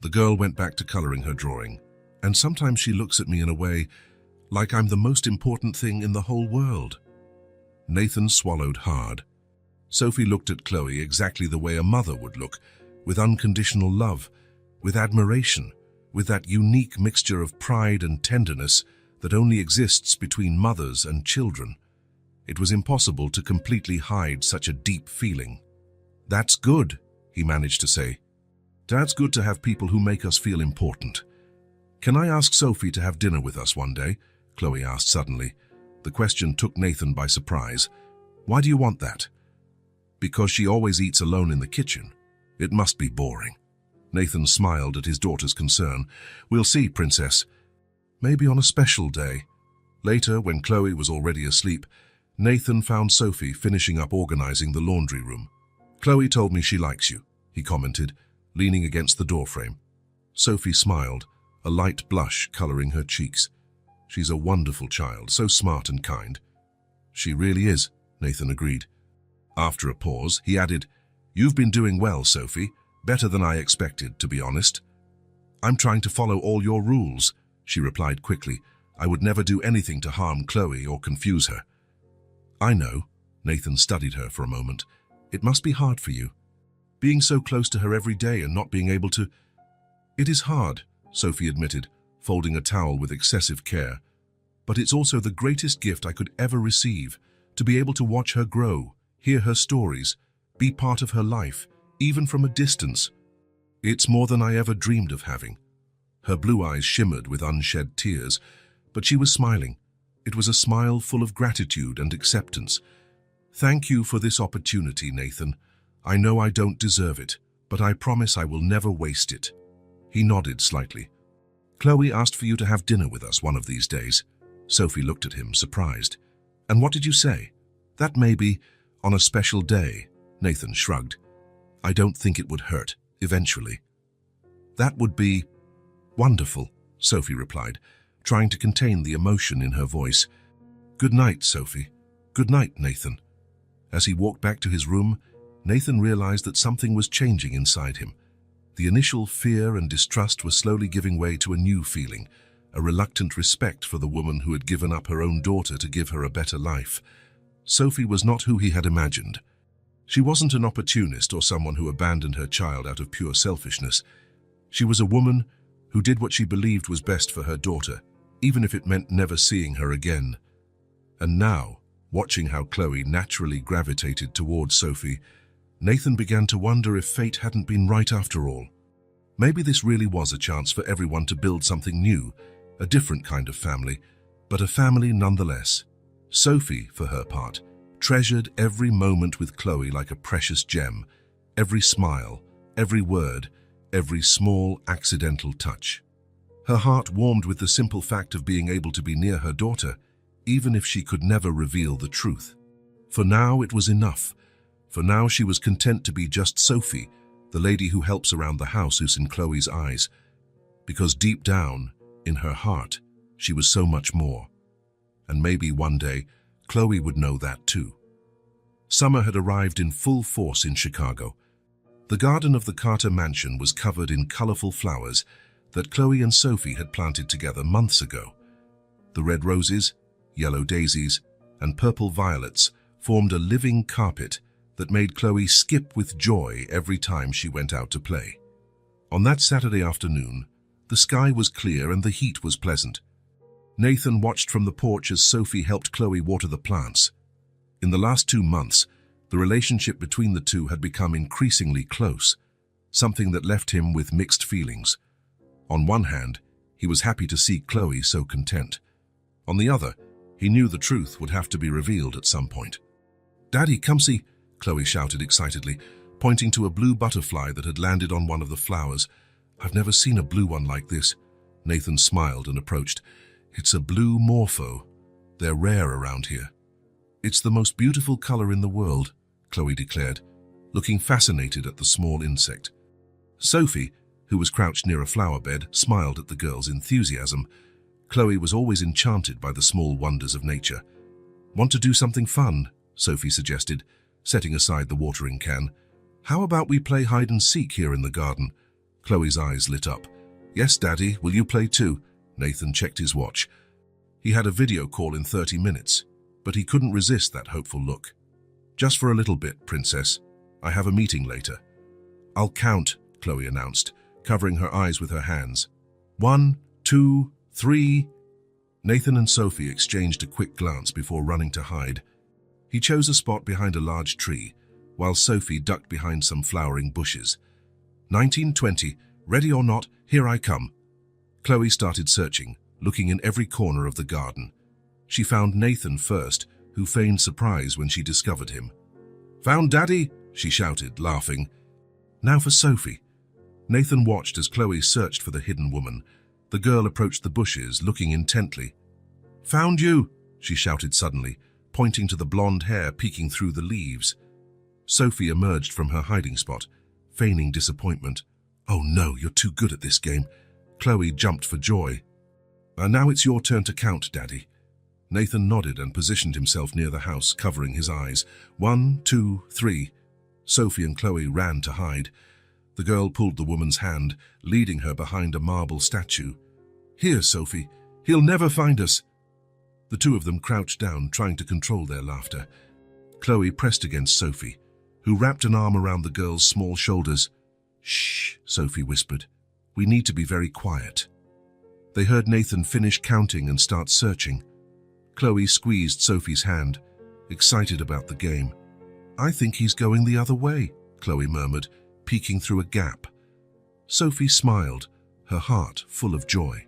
Speaker 1: The girl went back to coloring her drawing. And sometimes she looks at me in a way like I'm the most important thing in the whole world. Nathan swallowed hard. Sophie looked at Chloe exactly the way a mother would look, with unconditional love, with admiration, with that unique mixture of pride and tenderness that only exists between mothers and children. It was impossible to completely hide such a deep feeling. That's good, he managed to say. Dad's good to have people who make us feel important. Can I ask Sophie to have dinner with us one day? Chloe asked suddenly. The question took Nathan by surprise. Why do you want that? Because she always eats alone in the kitchen. It must be boring. Nathan smiled at his daughter's concern. We'll see, Princess. Maybe on a special day. Later, when Chloe was already asleep, Nathan found Sophie finishing up organizing the laundry room. Chloe told me she likes you, he commented, leaning against the doorframe. Sophie smiled, a light blush coloring her cheeks. She's a wonderful child, so smart and kind. She really is, Nathan agreed. After a pause, he added, You've been doing well, Sophie. Better than I expected, to be honest. I'm trying to follow all your rules, she replied quickly. I would never do anything to harm Chloe or confuse her. I know, Nathan studied her for a moment. It must be hard for you. Being so close to her every day and not being able to... It is hard, Sophie admitted, folding a towel with excessive care. but it's also the greatest gift I could ever receive, to be able to watch her grow, hear her stories, be part of her life, even from a distance. It's more than I ever dreamed of having." Her blue eyes shimmered with unshed tears, but she was smiling. It was a smile full of gratitude and acceptance. "Thank you for this opportunity, Nathan. I know I don't deserve it, but I promise I will never waste it." He nodded slightly. "Chloe asked for you to have dinner with us one of these days." Sophie looked at him, surprised. "And what did you say?" "That may be on a special day." Nathan shrugged. "I don't think it would hurt, eventually." "That would be wonderful," Sophie replied, trying to contain the emotion in her voice. "Good night, Sophie. Good night, Nathan." As he walked back to his room, Nathan realized that something was changing inside him. The initial fear and distrust were slowly giving way to a new feeling, a reluctant respect for the woman who had given up her own daughter to give her a better life. Sophie was not who he had imagined. She wasn't an opportunist or someone who abandoned her child out of pure selfishness. She was a woman who did what she believed was best for her daughter, even if it meant never seeing her again. And now, watching how Chloe naturally gravitated towards Sophie, Nathan began to wonder if fate hadn't been right after all. Maybe this really was a chance for everyone to build something new, a different kind of family, but a family nonetheless. Sophie, for her part, treasured every moment with Chloe like a precious gem, every smile, every word, every small accidental touch. Her heart warmed with the simple fact of being able to be near her daughter, even if she could never reveal the truth. For now it was enough. For now she was content to be just Sophie, the lady who helps around the house who's in Chloe's eyes. Because deep down, in her heart, she was so much more. And maybe one day, Chloe would know that too. Summer had arrived in full force in Chicago. The garden of the Carter mansion was covered in colorful flowers that Chloe and Sophie had planted together months ago. The red roses, yellow daisies, and purple violets formed a living carpet that made Chloe skip with joy every time she went out to play. On that Saturday afternoon, the sky was clear and the heat was pleasant. Nathan watched from the porch as Sophie helped Chloe water the plants. In the last 2 months, the relationship between the two had become increasingly close, something that left him with mixed feelings. On one hand, he was happy to see Chloe so content. On the other, he knew the truth would have to be revealed at some point. "Daddy, come see," Chloe shouted excitedly, pointing to a blue butterfly that had landed on one of the flowers. "I've never seen a blue one like this." Nathan smiled and approached. "It's a blue morpho. They're rare around here." "It's the most beautiful color in the world," Chloe declared, looking fascinated at the small insect. Sophie, who was crouched near a flower bed, smiled at the girl's enthusiasm. Chloe was always enchanted by the small wonders of nature. "Want to do something fun?" Sophie suggested, setting aside the watering can. "How about we play hide and seek here in the garden?" Chloe's eyes lit up. "Yes, Daddy, will you play too?" Nathan checked his watch. He had a video call in 30 minutes, but he couldn't resist that hopeful look. "Just for a little bit, Princess. I have a meeting later." "I'll count," Chloe announced, covering her eyes with her hands. 1, 2, 3. Nathan and Sophie exchanged a quick glance before running to hide. He chose a spot behind a large tree, while Sophie ducked behind some flowering bushes. 1920, ready or not, here I come. Chloe started searching, looking in every corner of the garden. She found Nathan first, who feigned surprise when she discovered him. "Found Daddy?" she shouted, laughing. "Now for Sophie." Nathan watched as Chloe searched for the hidden woman. The girl approached the bushes, looking intently. "Found you!" she shouted suddenly, pointing to the blonde hair peeking through the leaves. Sophie emerged from her hiding spot, feigning disappointment. "Oh no, you're too good at this game." Chloe jumped for joy. "Now it's your turn to count, Daddy." Nathan nodded and positioned himself near the house, covering his eyes. 1, 2, 3. Sophie and Chloe ran to hide. The girl pulled the woman's hand, leading her behind a marble statue. "Here, Sophie. He'll never find us." The two of them crouched down, trying to control their laughter. Chloe pressed against Sophie, who wrapped an arm around the girl's small shoulders. "Shh," Sophie whispered. "We need to be very quiet." They heard Nathan finish counting and start searching. Chloe squeezed Sophie's hand, excited about the game. "I think he's going the other way," Chloe murmured, peeking through a gap. Sophie smiled, her heart full of joy.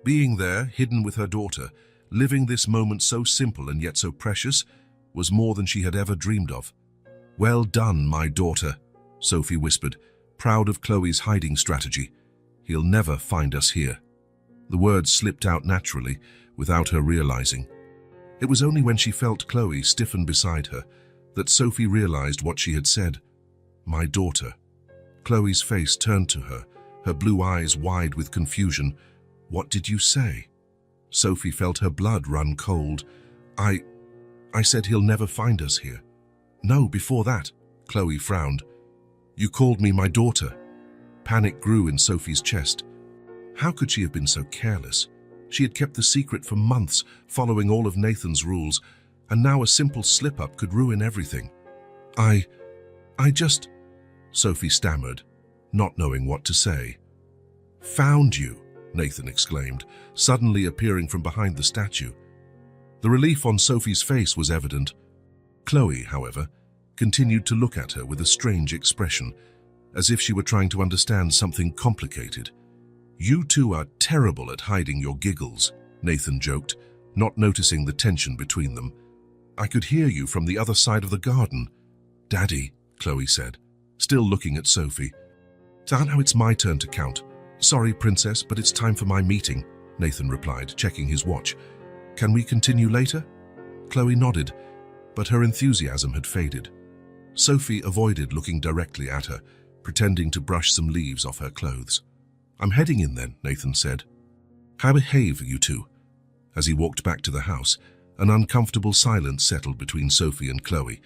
Speaker 1: Being there, hidden with her daughter, living this moment so simple and yet so precious, was more than she had ever dreamed of. "Well done, my daughter," Sophie whispered, proud of Chloe's hiding strategy. "He'll never find us here." The words slipped out naturally, without her realizing. It was only when she felt Chloe stiffen beside her that Sophie realized what she had said. "My daughter." Chloe's face turned to her, her blue eyes wide with confusion. "What did you say?" Sophie felt her blood run cold. I said he'll never find us here." "No, before that," Chloe frowned. "You called me my daughter." Panic grew in Sophie's chest. How could she have been so careless? She had kept the secret for months, following all of Nathan's rules, and now a simple slip-up could ruin everything. I just... Sophie stammered, not knowing what to say. "Found you," Nathan exclaimed, suddenly appearing from behind the statue. The relief on Sophie's face was evident. Chloe, however, continued to look at her with a strange expression, as if she were trying to understand something complicated. "You two are terrible at hiding your giggles," Nathan joked, not noticing the tension between them. "I could hear you from the other side of the garden." "Daddy," Chloe said, still looking at Sophie. "So now it's my turn to count." "Sorry, Princess, but it's time for my meeting," Nathan replied, checking his watch. "Can we continue later?" Chloe nodded, but her enthusiasm had faded. Sophie avoided looking directly at her, pretending to brush some leaves off her clothes. "I'm heading in then," Nathan said. "How behave you two?" As he walked back to the house, an uncomfortable silence settled between Sophie and Chloe.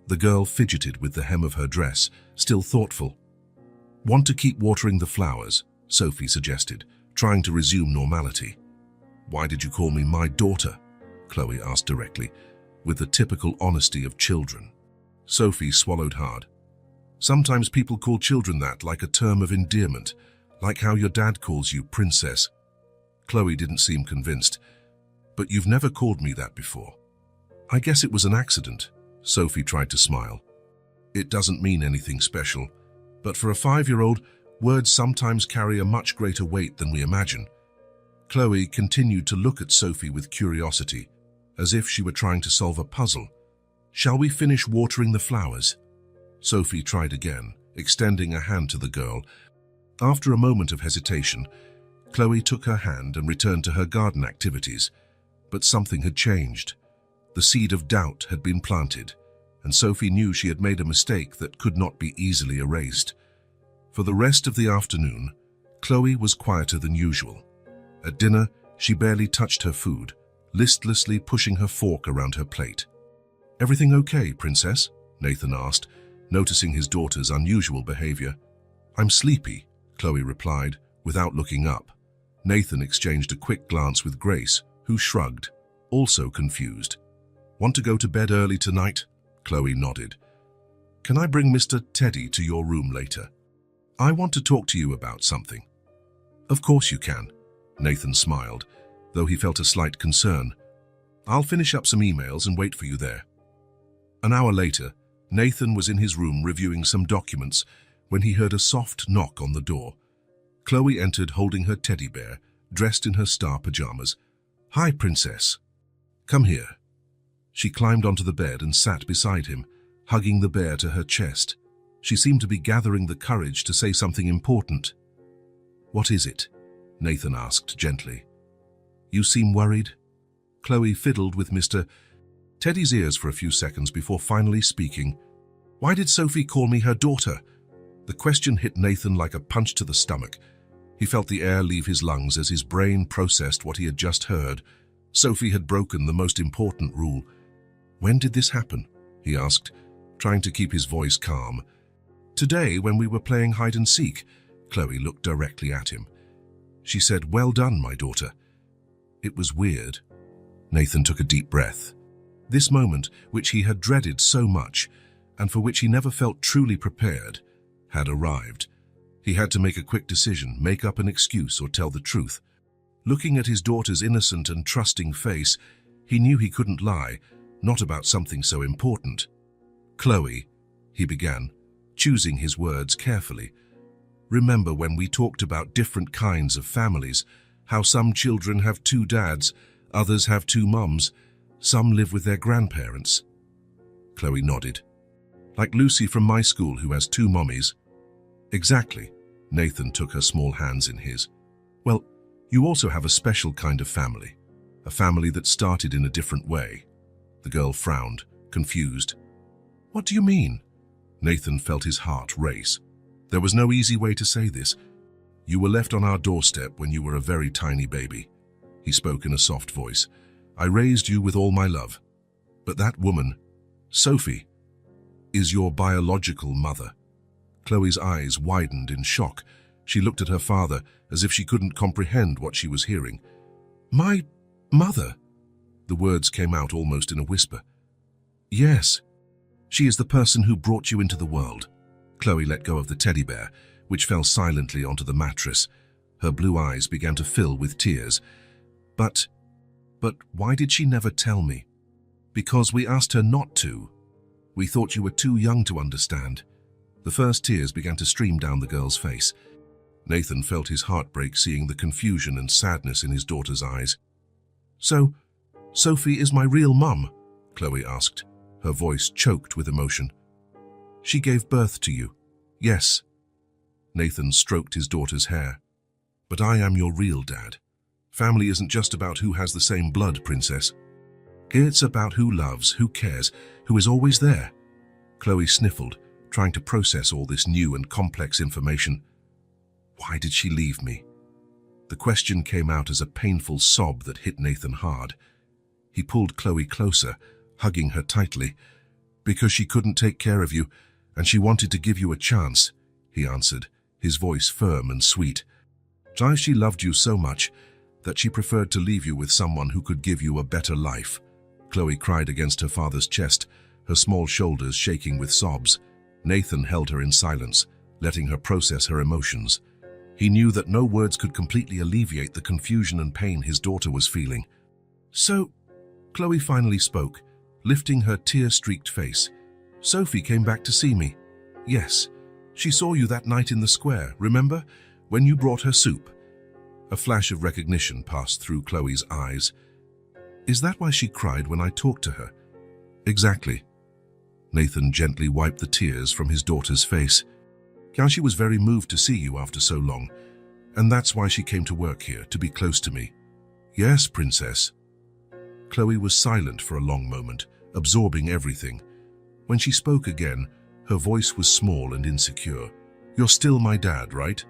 Speaker 1: The girl fidgeted with the hem of her dress, still thoughtful. "Want to keep watering the flowers?" Sophie suggested, trying to resume normality. "Why did you call me my daughter?" Chloe asked directly, with the typical honesty of children. Sophie swallowed hard. "Sometimes people call children that, like a term of endearment, like how your dad calls you princess." Chloe didn't seem convinced. "But you've never called me that before." "I guess it was an accident." Sophie tried to smile. "It doesn't mean anything special, but for a 5-year-old, words sometimes carry a much greater weight than we imagine." Chloe continued to look at Sophie with curiosity, as if she were trying to solve a puzzle. "Shall we finish watering the flowers?" Sophie tried again, extending a hand to the girl. After a moment of hesitation, Chloe took her hand and returned to her garden activities. But something had changed. The seed of doubt had been planted, and Sophie knew she had made a mistake that could not be easily erased. For the rest of the afternoon, Chloe was quieter than usual. At dinner, she barely touched her food, listlessly pushing her fork around her plate. "Everything okay, Princess?" Nathan asked, noticing his daughter's unusual behavior. "I'm sleepy," Chloe replied, without looking up. Nathan exchanged a quick glance with Grace, who shrugged, also confused. "Want to go to bed early tonight?" Chloe nodded. "Can I bring Mr. Teddy to your room later? I want to talk to you about something." "Of course you can," Nathan smiled, though he felt a slight concern. "I'll finish up some emails and wait for you there." An hour later, Nathan was in his room reviewing some documents when he heard a soft knock on the door. Chloe entered holding her teddy bear, dressed in her star pajamas. "Hi, Princess." "Come here." She climbed onto the bed and sat beside him, hugging the bear to her chest. She seemed to be gathering the courage to say something important. "What is it?" Nathan asked gently. "You seem worried." Chloe fiddled with Mr. Teddy's ears for a few seconds before finally speaking. "Why did Sophie call me her daughter?" The question hit Nathan like a punch to the stomach. He felt the air leave his lungs as his brain processed what he had just heard. Sophie had broken the most important rule. "When did this happen?" he asked, trying to keep his voice calm. "Today, when we were playing hide-and-seek." Chloe looked directly at him. She said, "Well done, my daughter." It was weird. Nathan took a deep breath. This moment, which he had dreaded so much, and for which he never felt truly prepared, had arrived. He had to make a quick decision, make up an excuse, or tell the truth. Looking at his daughter's innocent and trusting face, He knew he couldn't lie, not about something so important. "Chloe," he began, choosing his words carefully. "Remember when we talked about different kinds of families, how some children have two dads, others have two mums, some live with their grandparents?" Chloe nodded. "Like Lucy from my school who has two mommies." "Exactly." Nathan took her small hands in his. "Well, you also have a special kind of family, a family that started in a different way." The girl frowned, confused. "What do you mean?" Nathan felt his heart race. There was no easy way to say this. "You were left on our doorstep when you were a very tiny baby." He spoke in a soft voice. "I raised you with all my love. But that woman, Sophie, is your biological mother." Chloe's eyes widened in shock. She looked at her father as if she couldn't comprehend what she was hearing. "My mother?" The words came out almost in a whisper. "Yes. She is the person who brought you into the world." Chloe let go of the teddy bear, which fell silently onto the mattress. Her blue eyes began to fill with tears. But why did she never tell me?" "Because we asked her not to. We thought you were too young to understand." The first tears began to stream down the girl's face. Nathan felt his heart break seeing the confusion and sadness in his daughter's eyes. "So, Sophie is my real mum?" Chloe asked, her voice choked with emotion. "She gave birth to you?" "Yes." Nathan stroked his daughter's hair. "But I am your real dad. Family isn't just about who has the same blood, princess. It's about who loves, who cares, who is always there." Chloe sniffled, trying to process all this new and complex information. Why did she leave me? The question came out as a painful sob that hit Nathan hard. He pulled Chloe closer, hugging her tightly. "Because she couldn't take care of you, and she wanted to give you a chance," he answered, his voice firm and sweet. "She loved you so much that she preferred to leave you with someone who could give you a better life." Chloe cried against her father's chest, her small shoulders shaking with sobs. Nathan held her in silence, letting her process her emotions. He knew that no words could completely alleviate the confusion and pain his daughter was feeling. "So," Chloe finally spoke, lifting her tear-streaked face. "Sophie came back to see me." "Yes. She saw you that night in the square, remember? When you brought her soup." A flash of recognition passed through Chloe's eyes. "Is that why she cried when I talked to her?" "Exactly." Nathan gently wiped the tears from his daughter's face. "She was very moved to see you after so long, and that's why she came to work here, to be close to me." "Yes, princess." Chloe was silent for a long moment, absorbing everything. When she spoke again, her voice was small and insecure. "You're still my dad, right?"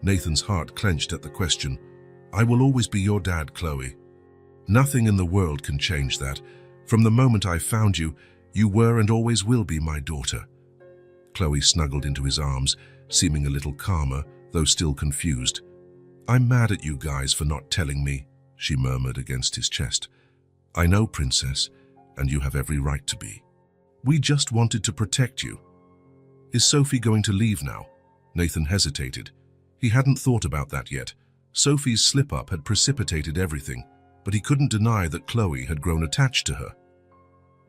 Speaker 1: Nathan's heart clenched at the question. "I will always be your dad, Chloe. Nothing in the world can change that. From the moment I found you, you were and always will be my daughter." Chloe snuggled into his arms, seeming a little calmer, though still confused. "I'm mad at you guys for not telling me," she murmured against his chest. "I know, princess, and you have every right to be. We just wanted to protect you." "Is Sophie going to leave now?" Nathan hesitated. He hadn't thought about that yet. Sophie's slip-up had precipitated everything, but he couldn't deny that Chloe had grown attached to her.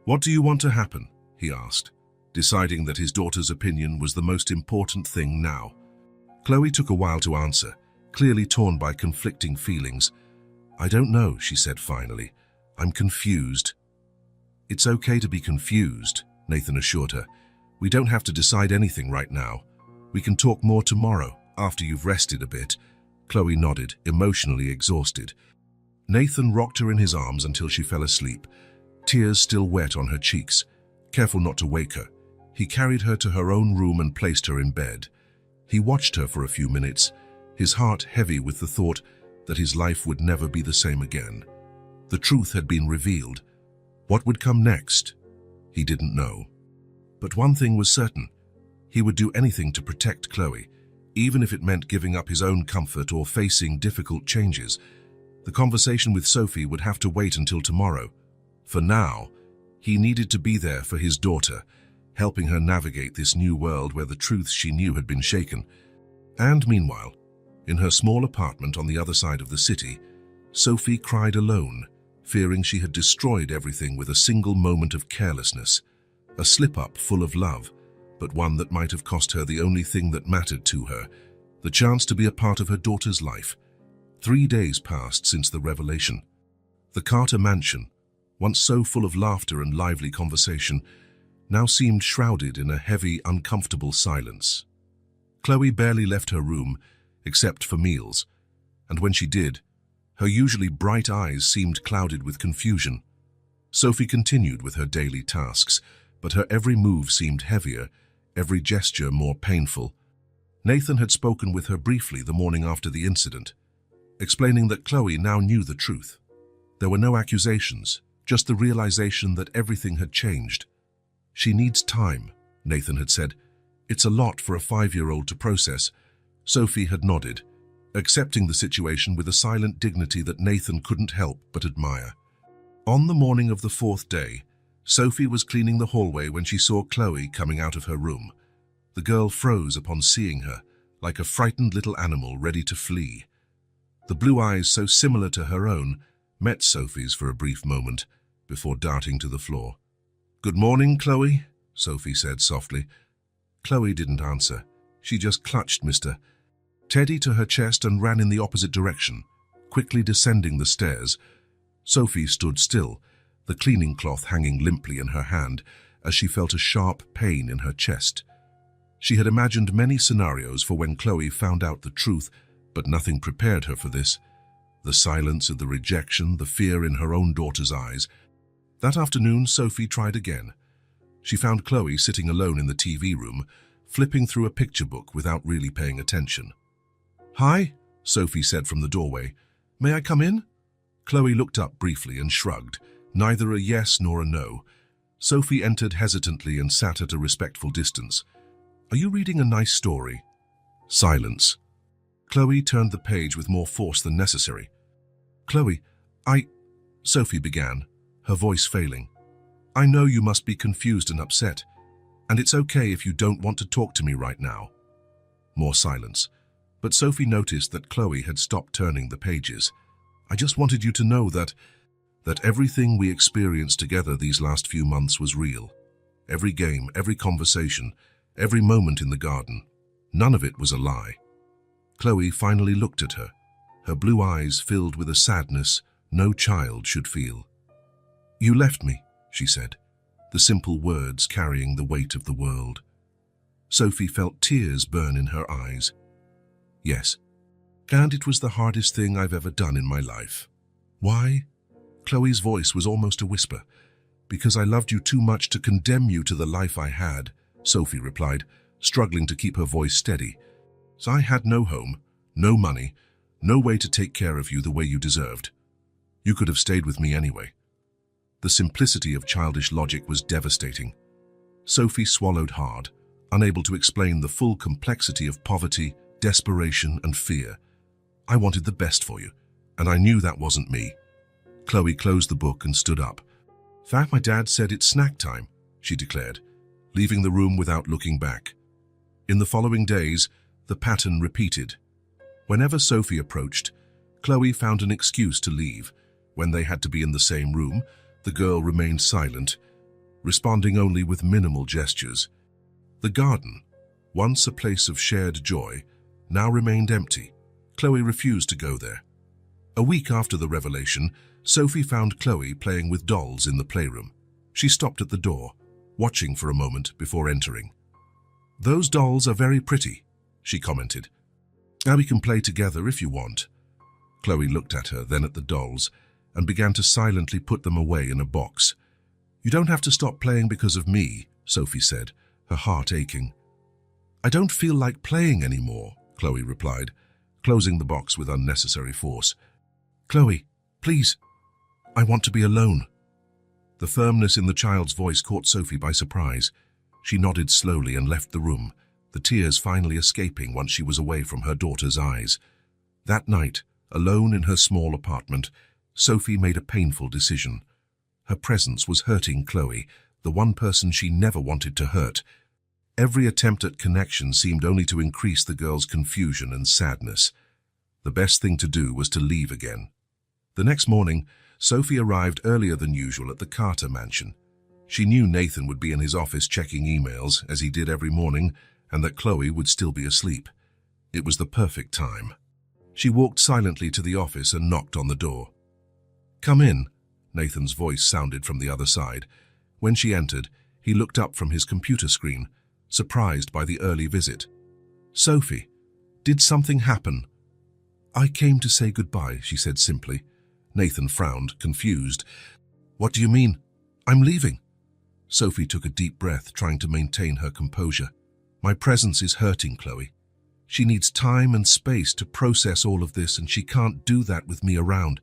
Speaker 1: "What do you want to happen?" he asked, deciding that his daughter's opinion was the most important thing now. Chloe took a while to answer, clearly torn by conflicting feelings. "I don't know," she said finally. "I'm confused." "It's okay to be confused," Nathan assured her. "We don't have to decide anything right now. We can talk more tomorrow, after you've rested a bit." Chloe nodded, emotionally exhausted. Nathan rocked her in his arms until she fell asleep, tears still wet on her cheeks. Careful not to wake her, he carried her to her own room and placed her in bed. He watched her for a few minutes, his heart heavy with the thought that his life would never be the same again. The truth had been revealed. What would come next? He didn't know. But one thing was certain. He would do anything to protect Chloe, even if it meant giving up his own comfort or facing difficult changes. The conversation with Sophie would have to wait until tomorrow. For now, he needed to be there for his daughter, helping her navigate this new world where the truths she knew had been shaken. And meanwhile, in her small apartment on the other side of the city, Sophie cried alone, fearing she had destroyed everything with a single moment of carelessness, a slip-up full of love, but one that might have cost her the only thing that mattered to her, the chance to be a part of her daughter's life. 3 days passed since the revelation. The Carter mansion, once so full of laughter and lively conversation, now seemed shrouded in a heavy, uncomfortable silence. Chloe barely left her room, except for meals, and when she did, her usually bright eyes seemed clouded with confusion. Sophie continued with her daily tasks, but her every move seemed heavier, every gesture more painful. Nathan had spoken with her briefly the morning after the incident, explaining that Chloe now knew the truth. There were no accusations, just the realization that everything had changed. "She needs time," Nathan had said. "It's a lot for a 5-year-old to process." Sophie had nodded, accepting the situation with a silent dignity that Nathan couldn't help but admire. On the morning of the 4th day, Sophie was cleaning the hallway when she saw Chloe coming out of her room. The girl froze upon seeing her, like a frightened little animal ready to flee. The blue eyes, so similar to her own, met Sophie's for a brief moment, before darting to the floor. "Good morning, Chloe," Sophie said softly. Chloe didn't answer. She just clutched Mr. Teddy to her chest and ran in the opposite direction, quickly descending the stairs. Sophie stood still, the cleaning cloth hanging limply in her hand, as she felt a sharp pain in her chest. She had imagined many scenarios for when Chloe found out the truth, but nothing prepared her for this. The silence of the rejection, the fear in her own daughter's eyes. That afternoon, Sophie tried again. She found Chloe sitting alone in the TV room, flipping through a picture book without really paying attention. "Hi," Sophie said from the doorway. "May I come in?" Chloe looked up briefly and shrugged, neither a yes nor a no. Sophie entered hesitantly and sat at a respectful distance. "Are you reading a nice story?" Silence. Chloe turned the page with more force than necessary. "Chloe, Sophie began, her voice failing. "I know you must be confused and upset, and it's okay if you don't want to talk to me right now." More silence, but Sophie noticed that Chloe had stopped turning the pages. "I just wanted you to know that everything we experienced together these last few months was real. Every game, every conversation, every moment in the garden. None of it was a lie." Chloe finally looked at her, her blue eyes filled with a sadness no child should feel. "You left me," she said, the simple words carrying the weight of the world. Sophie felt tears burn in her eyes. "Yes, and it was the hardest thing I've ever done in my life." "Why?" Chloe's voice was almost a whisper. "Because I loved you too much to condemn you to the life I had," Sophie replied, struggling to keep her voice steady. "So I had no home, no money, no way to take care of you the way you deserved. You could have stayed with me anyway." The simplicity of childish logic was devastating. Sophie swallowed hard, unable to explain the full complexity of poverty, desperation, and fear. "I wanted the best for you, and I knew that wasn't me." Chloe closed the book and stood up. "In fact, my dad said it's snack time," she declared, leaving the room without looking back. In the following days, the pattern repeated. Whenever Sophie approached, Chloe found an excuse to leave. When they had to be in the same room, the girl remained silent, responding only with minimal gestures. The garden, once a place of shared joy, now remained empty. Chloe refused to go there. A week after the revelation, Sophie found Chloe playing with dolls in the playroom. She stopped at the door, watching for a moment before entering. "Those dolls are very pretty," she commented. "Now we can play together if you want." Chloe looked at her, then at the dolls, and began to silently put them away in a box. "You don't have to stop playing because of me," Sophie said, her heart aching. "I don't feel like playing anymore," Chloe replied, closing the box with unnecessary force. "Chloe, please, I want to be alone." The firmness in the child's voice caught Sophie by surprise. She nodded slowly and left the room, the tears finally escaping once she was away from her daughter's eyes. That night, alone in her small apartment, Sophie made a painful decision. Her presence was hurting Chloe, the one person she never wanted to hurt. Every attempt at connection seemed only to increase the girl's confusion and sadness. The best thing to do was to leave again. The next morning, Sophie arrived earlier than usual at the Carter mansion. She knew Nathan would be in his office checking emails, as he did every morning, and that Chloe would still be asleep. It was the perfect time. She walked silently to the office and knocked on the door. "Come in," Nathan's voice sounded from the other side. When she entered, he looked up from his computer screen, surprised by the early visit. "Sophie, did something happen?" "I came to say goodbye," she said simply. Nathan frowned, confused. "What do you mean? I'm leaving." Sophie took a deep breath, trying to maintain her composure. "My presence is hurting Chloe. She needs time and space to process all of this, and she can't do that with me around.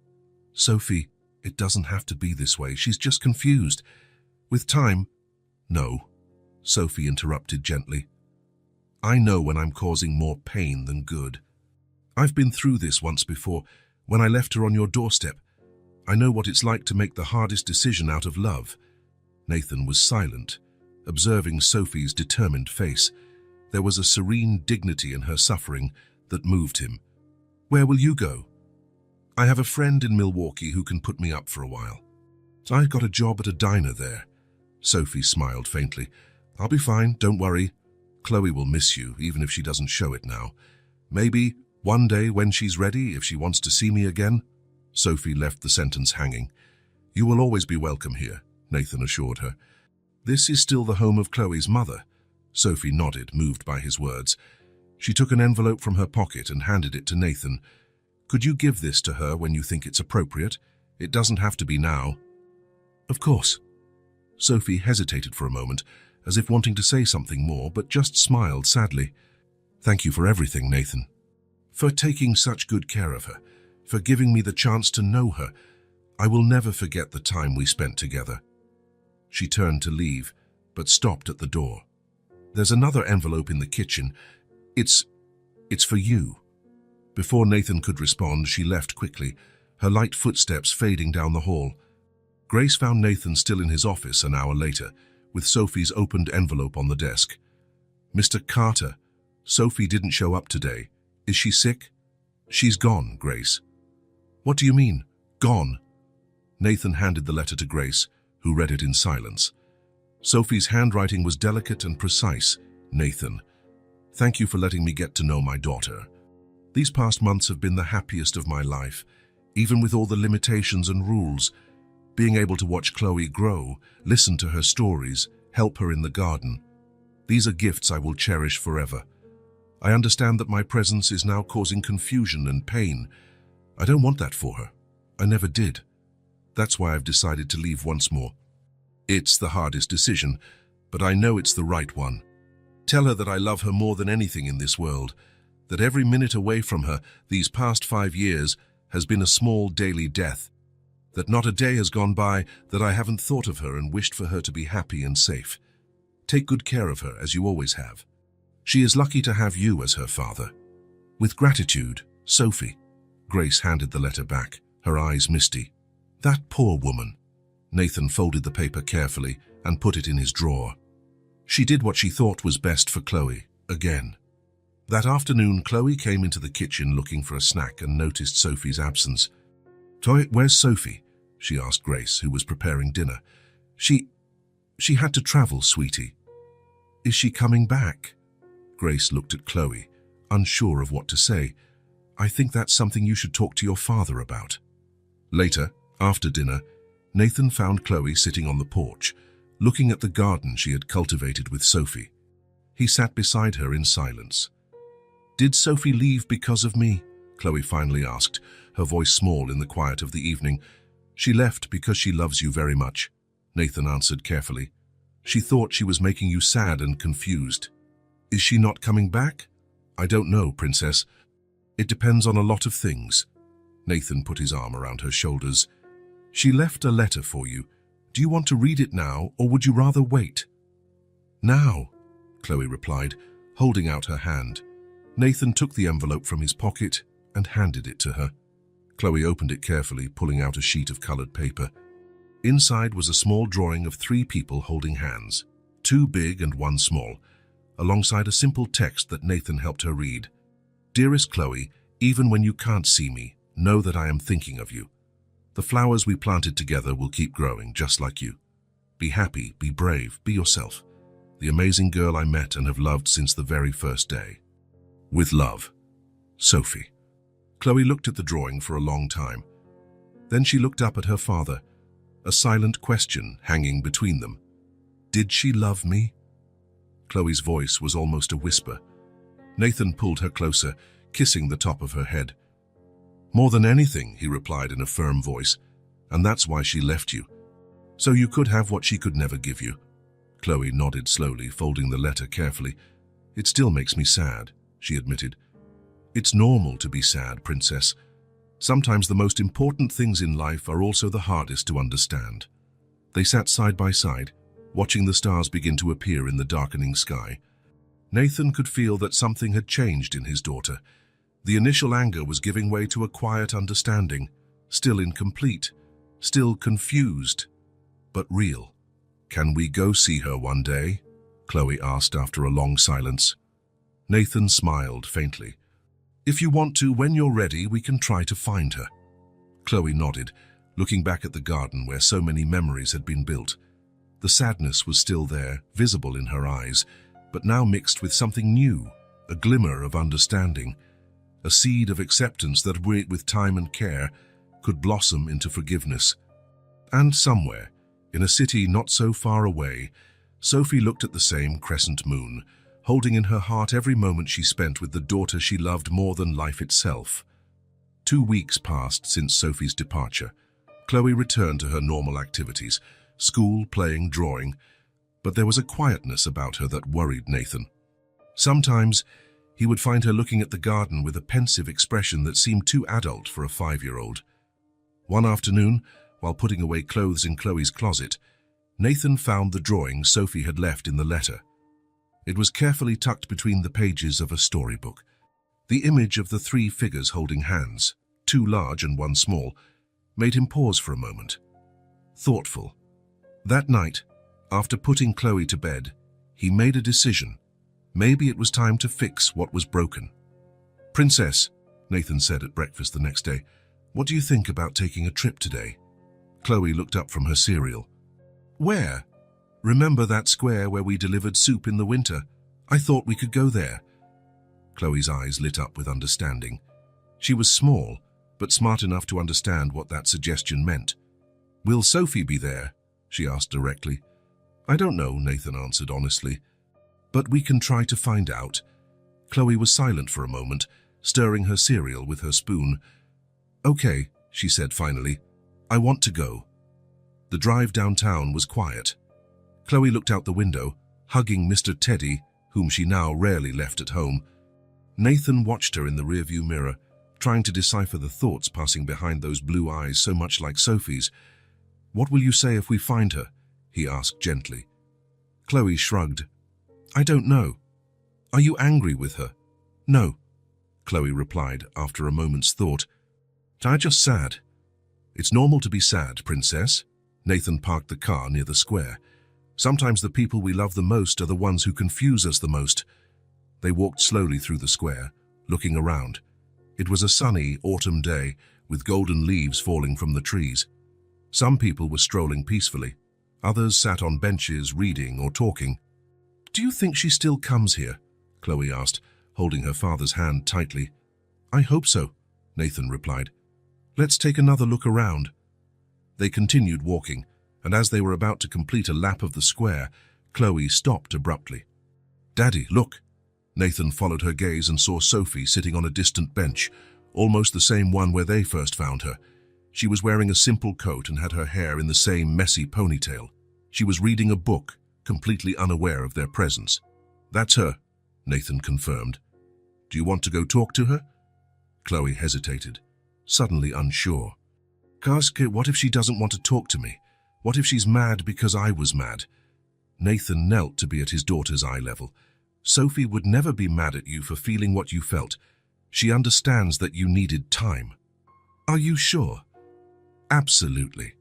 Speaker 1: Sophie, it doesn't have to be this way. She's just confused. With time—" "No," Sophie interrupted gently. "I know when I'm causing more pain than good. I've been through this once before, when I left her on your doorstep. I know what it's like to make the hardest decision out of love." Nathan was silent, observing Sophie's determined face. There was a serene dignity in her suffering that moved him. "Where will you go?" "I have a friend in Milwaukee who can put me up for a while. I've got a job at a diner there." Sophie smiled faintly. "I'll be fine, don't worry. Chloe will miss you, even if she doesn't show it now. Maybe one day when she's ready, if she wants to see me again." Sophie left the sentence hanging. "You will always be welcome here," Nathan assured her. "This is still the home of Chloe's mother." Sophie nodded, moved by his words. She took an envelope from her pocket and handed it to Nathan. "Could you give this to her when you think it's appropriate? It doesn't have to be now." "Of course." Sophie hesitated for a moment, as if wanting to say something more, but just smiled sadly. "Thank you for everything, Nathan. For taking such good care of her, for giving me the chance to know her. I will never forget the time we spent together." She turned to leave, but stopped at the door. "There's another envelope in the kitchen. It's for you." Before Nathan could respond, she left quickly, her light footsteps fading down the hall. Grace found Nathan still in his office an hour later, with Sophie's opened envelope on the desk. "Mr. Carter, Sophie didn't show up today. Is she sick?" "She's gone, Grace." "What do you mean, gone?" Nathan handed the letter to Grace, who read it in silence. Sophie's handwriting was delicate and precise. "Nathan, thank you for letting me get to know my daughter. These past months have been the happiest of my life, even with all the limitations and rules. Being able to watch Chloe grow, listen to her stories, help her in the garden. These are gifts I will cherish forever. I understand that my presence is now causing confusion and pain. I don't want that for her. I never did. That's why I've decided to leave once more. It's the hardest decision, but I know it's the right one. Tell her that I love her more than anything in this world, that every minute away from her these past 5 years has been a small daily death, that not a day has gone by that I haven't thought of her and wished for her to be happy and safe. Take good care of her, as you always have. She is lucky to have you as her father. With gratitude, Sophie." Grace handed the letter back, her eyes misty. "That poor woman." Nathan folded the paper carefully and put it in his drawer. She did what she thought was best for Chloe, again. That afternoon, Chloe came into the kitchen looking for a snack and noticed Sophie's absence. "Where's Sophie?" she asked Grace, who was preparing dinner. She had to travel, sweetie." "Is she coming back?" Grace looked at Chloe, unsure of what to say. "I think that's something you should talk to your father about." Later, after dinner, Nathan found Chloe sitting on the porch, looking at the garden she had cultivated with Sophie. He sat beside her in silence. "Did Sophie leave because of me?" Chloe finally asked, her voice small in the quiet of the evening. "She left because she loves you very much," Nathan answered carefully. "She thought she was making you sad and confused." "Is she not coming back?" "I don't know, Princess. It depends on a lot of things." Nathan put his arm around her shoulders. "She left a letter for you. Do you want to read it now, or would you rather wait?" "Now," Chloe replied, holding out her hand. Nathan took the envelope from his pocket and handed it to her. Chloe opened it carefully, pulling out a sheet of colored paper. Inside was a small drawing of 3 people holding hands, 2 big and 1 small, alongside a simple text that Nathan helped her read. "Dearest Chloe, even when you can't see me, know that I am thinking of you." The flowers we planted together will keep growing just like you. Be happy, be brave, be yourself. The amazing girl I met and have loved since the very first day. With love, Sophie. Chloe looked at the drawing for a long time. Then she looked up at her father, a silent question hanging between them. Did she love me? Chloe's voice was almost a whisper. Nathan pulled her closer, kissing the top of her head. More than anything, he replied in a firm voice, and that's why she left you. So you could have what she could never give you. Chloe nodded slowly, folding the letter carefully. It still makes me sad, she admitted. It's normal to be sad, princess. Sometimes the most important things in life are also the hardest to understand. They sat side by side, watching the stars begin to appear in the darkening sky. Nathan could feel that something had changed in his daughter. The initial anger was giving way to a quiet understanding, still incomplete, still confused, but real. Can we go see her one day? Chloe asked after a long silence. Nathan smiled faintly. If you want to, when you're ready, we can try to find her. Chloe nodded, looking back at the garden where so many memories had been built. The sadness was still there, visible in her eyes, but now mixed with something new, a glimmer of understanding, a seed of acceptance that, with time and care, could blossom into forgiveness. And somewhere, in a city not so far away, Sophie looked at the same crescent moon, holding in her heart every moment she spent with the daughter she loved more than life itself. 2 weeks passed since Sophie's departure. Chloe returned to her normal activities, school, playing, drawing, but there was a quietness about her that worried Nathan. Sometimes, he would find her looking at the garden with a pensive expression that seemed too adult for a 5-year-old. One afternoon, while putting away clothes in Chloe's closet, Nathan found the drawing Sophie had left in the letter. It was carefully tucked between the pages of a storybook. The image of the 3 figures holding hands, 2 large and 1 small, made him pause for a moment. Thoughtful. That night, after putting Chloe to bed, he made a decision. Maybe it was time to fix what was broken. Princess, Nathan said at breakfast the next day, what do you think about taking a trip today? Chloe looked up from her cereal. Where? Remember that square where we delivered soup in the winter? I thought we could go there. Chloe's eyes lit up with understanding. She was small, but smart enough to understand what that suggestion meant. Will Sophie be there? She asked directly. I don't know, Nathan answered honestly. But we can try to find out. Chloe was silent for a moment, stirring her cereal with her spoon. Okay, she said finally. I want to go. The drive downtown was quiet. Chloe looked out the window, hugging Mr. Teddy, whom she now rarely left at home. Nathan watched her in the rearview mirror, trying to decipher the thoughts passing behind those blue eyes so much like Sophie's. What will you say if we find her? He asked gently. Chloe shrugged. I don't know. Are you angry with her? No, Chloe replied after a moment's thought. I'm just sad. It's normal to be sad, princess. Nathan parked the car near the square. Sometimes the people we love the most are the ones who confuse us the most. They walked slowly through the square, looking around. It was a sunny autumn day, with golden leaves falling from the trees. Some people were strolling peacefully. Others sat on benches reading or talking. Do you think she still comes here? Chloe asked, holding her father's hand tightly. I hope so, Nathan replied. Let's take another look around. They continued walking, and as they were about to complete a lap of the square, Chloe stopped abruptly. Daddy, look! Nathan followed her gaze and saw Sophie sitting on a distant bench, almost the same one where they first found her. She was wearing a simple coat and had her hair in the same messy ponytail. She was reading a book, completely unaware of their presence. That's her, Nathan confirmed. Do you want to go talk to her? Chloe hesitated, suddenly unsure. Kaske, what if she doesn't want to talk to me? What if she's mad because I was mad? Nathan knelt to be at his daughter's eye level. Sophie would never be mad at you for feeling what you felt. She understands that you needed time. Are you sure? Absolutely.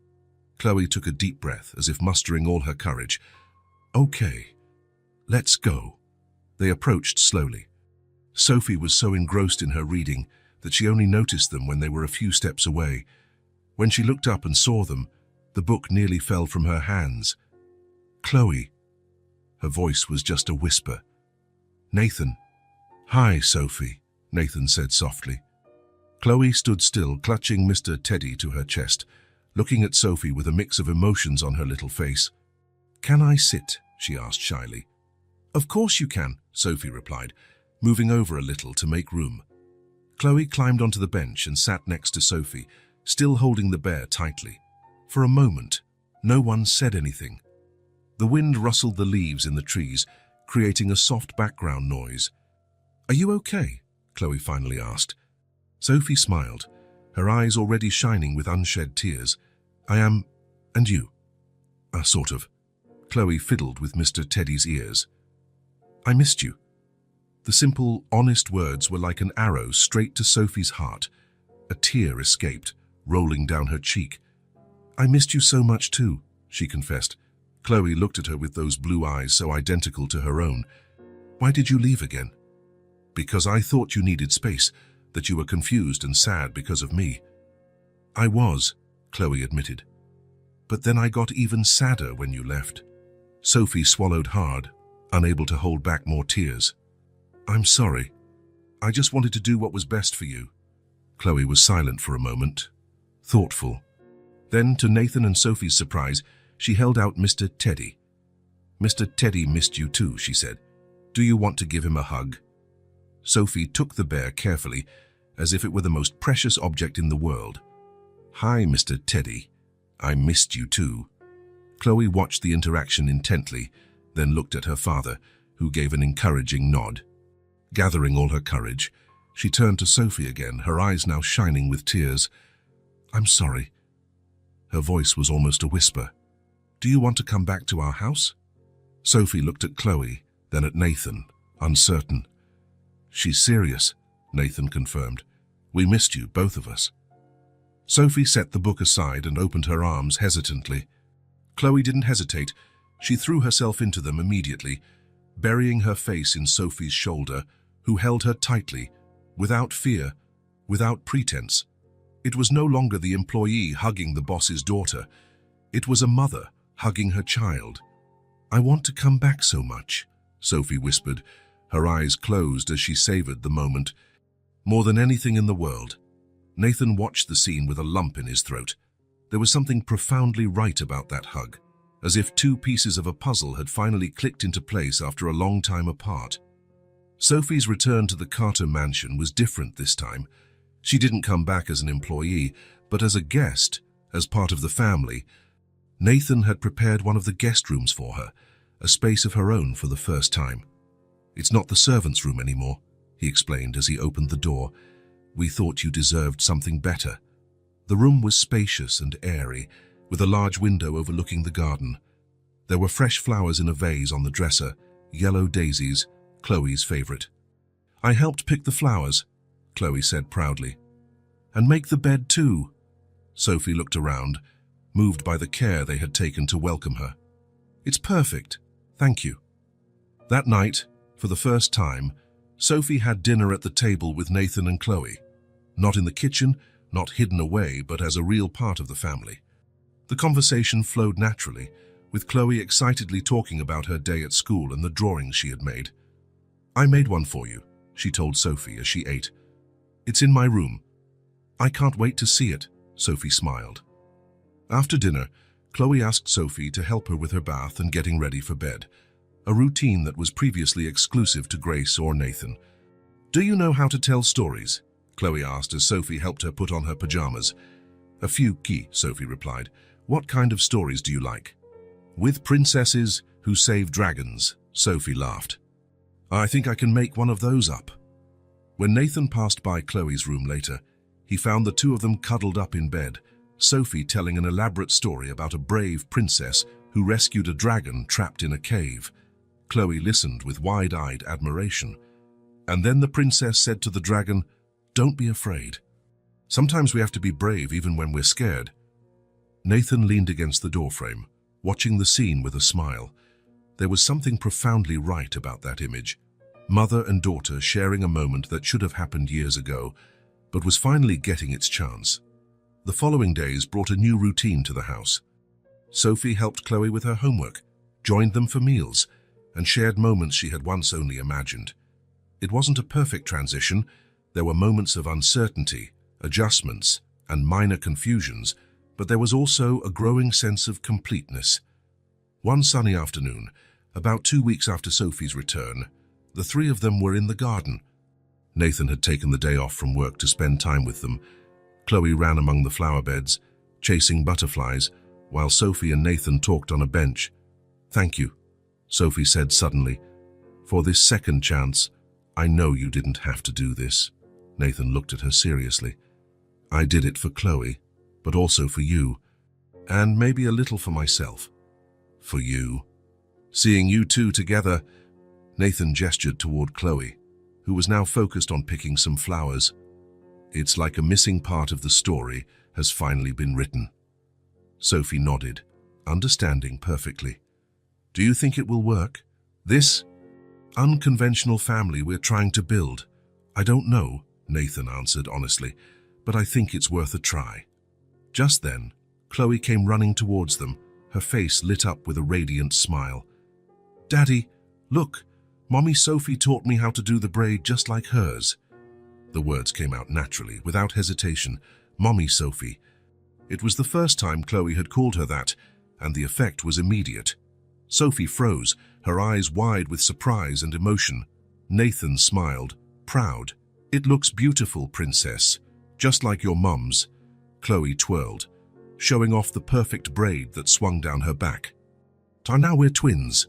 Speaker 1: Chloe took a deep breath, as if mustering all her courage. Okay, let's go. They approached slowly. Sophie was so engrossed in her reading that she only noticed them when they were a few steps away. When she looked up and saw them, the book nearly fell from her hands. "Chloe." Her voice was just a whisper. "Nathan." "Hi, Sophie," Nathan said softly. Chloe stood still, clutching Mr. Teddy to her chest, looking at Sophie with a mix of emotions on her little face. "Can I sit?" she asked shyly. "Of course you can," Sophie replied, moving over a little to make room. Chloe climbed onto the bench and sat next to Sophie, still holding the bear tightly. For a moment, no one said anything. The wind rustled the leaves in the trees, creating a soft background noise. "Are you okay?" Chloe finally asked. Sophie smiled, her eyes already shining with unshed tears. "I am, and you?" Sort of." Chloe fiddled with Mr. Teddy's ears. "I missed you." The simple, honest words were like an arrow straight to Sophie's heart. A tear escaped, rolling down her cheek. "I missed you so much too," she confessed. Chloe looked at her with those blue eyes so identical to her own. "Why did you leave again?" "Because I thought you needed space, that you were confused and sad because of me." "I was," Chloe admitted. "But then I got even sadder when you left." Sophie swallowed hard, unable to hold back more tears. "I'm sorry. I just wanted to do what was best for you." Chloe was silent for a moment, thoughtful. Then, to Nathan and Sophie's surprise, she held out Mr. Teddy. "Mr. Teddy missed you too," she said. "Do you want to give him a hug?" Sophie took the bear carefully, as if it were the most precious object in the world. "Hi, Mr. Teddy. I missed you too." Chloe watched the interaction intently, then looked at her father, who gave an encouraging nod. Gathering all her courage, she turned to Sophie again, her eyes now shining with tears. "I'm sorry." Her voice was almost a whisper. "Do you want to come back to our house?" Sophie looked at Chloe, then at Nathan, uncertain. "She's serious," Nathan confirmed. "We missed you, both of us." Sophie set the book aside and opened her arms hesitantly. Chloe didn't hesitate. She threw herself into them immediately, burying her face in Sophie's shoulder, who held her tightly, without fear, without pretense. It was no longer the employee hugging the boss's daughter. It was a mother hugging her child. "I want to come back so much," Sophie whispered, her eyes closed as she savored the moment. More than anything in the world. Nathan watched the scene with a lump in his throat. There was something profoundly right about that hug, as if two pieces of a puzzle had finally clicked into place after a long time apart. Sophie's return to the Carter mansion was different this time. She didn't come back as an employee, but as a guest, as part of the family. Nathan had prepared one of the guest rooms for her, a space of her own for the first time. "It's not the servants' room anymore," he explained as he opened the door. "We thought you deserved something better." The room was spacious and airy, with a large window overlooking the garden. There were fresh flowers in a vase on the dresser, yellow daisies, Chloe's favorite. "I helped pick the flowers," Chloe said proudly. "And make the bed too." Sophie looked around, moved by the care they had taken to welcome her. "It's perfect, thank you." That night, for the first time, Sophie had dinner at the table with Nathan and Chloe. Not in the kitchen, not hidden away, but as a real part of the family. The conversation flowed naturally, with Chloe excitedly talking about her day at school and the drawings she had made. "I made one for you," she told Sophie as she ate. "It's in my room." "I can't wait to see it," Sophie smiled. After dinner, Chloe asked Sophie to help her with her bath and getting ready for bed, a routine that was previously exclusive to Grace or Nathan. "Do you know how to tell stories?" Chloe asked as Sophie helped her put on her pajamas. "A few key," Sophie replied. "What kind of stories do you like?" "With princesses who save dragons," Sophie laughed. "I think I can make one of those up." When Nathan passed by Chloe's room later, he found the two of them cuddled up in bed, Sophie telling an elaborate story about a brave princess who rescued a dragon trapped in a cave. Chloe listened with wide-eyed admiration. And then the princess said to the dragon, "Don't be afraid. Sometimes we have to be brave even when we're scared." Nathan leaned against the doorframe, watching the scene with a smile. There was something profoundly right about that image. Mother and daughter sharing a moment that should have happened years ago, but was finally getting its chance. The following days brought a new routine to the house. Sophie helped Chloe with her homework, joined them for meals, and shared moments she had once only imagined. It wasn't a perfect transition. There were moments of uncertainty, adjustments, and minor confusions, but there was also a growing sense of completeness. One sunny afternoon, about 2 weeks after Sophie's return, the three of them were in the garden. Nathan had taken the day off from work to spend time with them. Chloe ran among the flower beds, chasing butterflies, while Sophie and Nathan talked on a bench. "Thank you," Sophie said suddenly. "For this second chance, I know you didn't have to do this." Nathan looked at her seriously. "I did it for Chloe, but also for you, and maybe a little for myself. For you. Seeing you two together," Nathan gestured toward Chloe, who was now focused on picking some flowers. "It's like a missing part of the story has finally been written." Sophie nodded, understanding perfectly. "Do you think it will work? This unconventional family we're trying to build?" "I don't know," Nathan answered honestly, "but I think it's worth a try." Just then, Chloe came running towards them, her face lit up with a radiant smile. "Daddy, look, Mommy Sophie taught me how to do the braid just like hers." The words came out naturally, without hesitation. Mommy Sophie. It was the first time Chloe had called her that, and the effect was immediate. Sophie froze, her eyes wide with surprise and emotion. Nathan smiled, proud. "It looks beautiful, Princess, just like your mum's." Chloe twirled, showing off the perfect braid that swung down her back. "Now we're twins."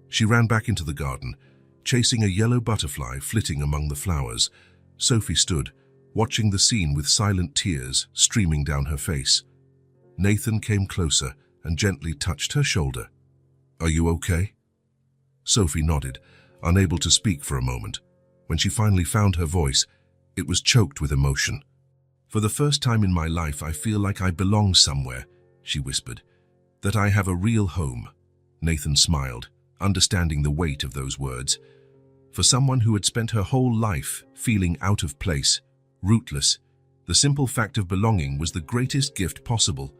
Speaker 1: She ran back into the garden, chasing a yellow butterfly flitting among the flowers. Sophie stood, watching the scene with silent tears streaming down her face. Nathan came closer and gently touched her shoulder. "Are you okay?" Sophie nodded, unable to speak for a moment. When she finally found her voice, it was choked with emotion. "For the first time in my life, I feel like I belong somewhere," she whispered. "That I have a real home." Nathan smiled, understanding the weight of those words. For someone who had spent her whole life feeling out of place, rootless, the simple fact of belonging was the greatest gift possible.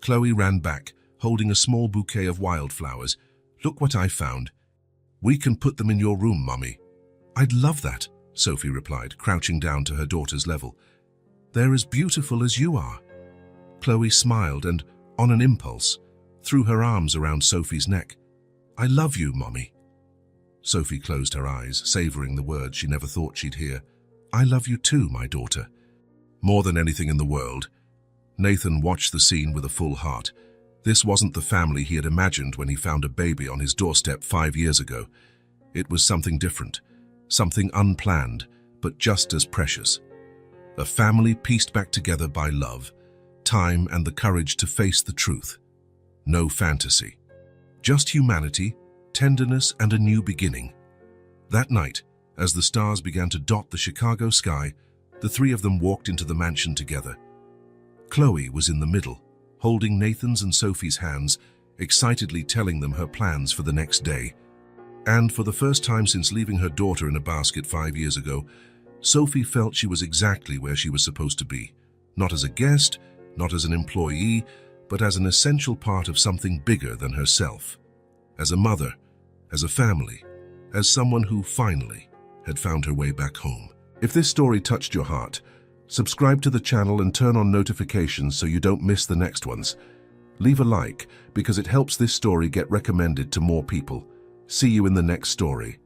Speaker 1: Chloe ran back, holding a small bouquet of wildflowers. "Look what I found. We can put them in your room, Mummy." "I'd love that," Sophie replied, crouching down to her daughter's level. "They're as beautiful as you are." Chloe smiled and, on an impulse, threw her arms around Sophie's neck. "I love you, Mommy." Sophie closed her eyes, savoring the words she never thought she'd hear. "I love you too, my daughter." More than anything in the world, Nathan watched the scene with a full heart. This wasn't the family he had imagined when he found a baby on his doorstep 5 years ago. It was something different, something unplanned, but just as precious. A family pieced back together by love, time, and the courage to face the truth. No fantasy. Just humanity, tenderness, and a new beginning. That night, as the stars began to dot the Chicago sky, the three of them walked into the mansion together. Chloe was in the middle, holding Nathan's and Sophie's hands, excitedly telling them her plans for the next day. And for the first time since leaving her daughter in a basket 5 years ago, Sophie felt she was exactly where she was supposed to be. Not as a guest, not as an employee, but as an essential part of something bigger than herself. As a mother, as a family, as someone who finally had found her way back home. If this story touched your heart, subscribe to the channel and turn on notifications so you don't miss the next ones. Leave a like because it helps this story get recommended to more people. See you in the next story.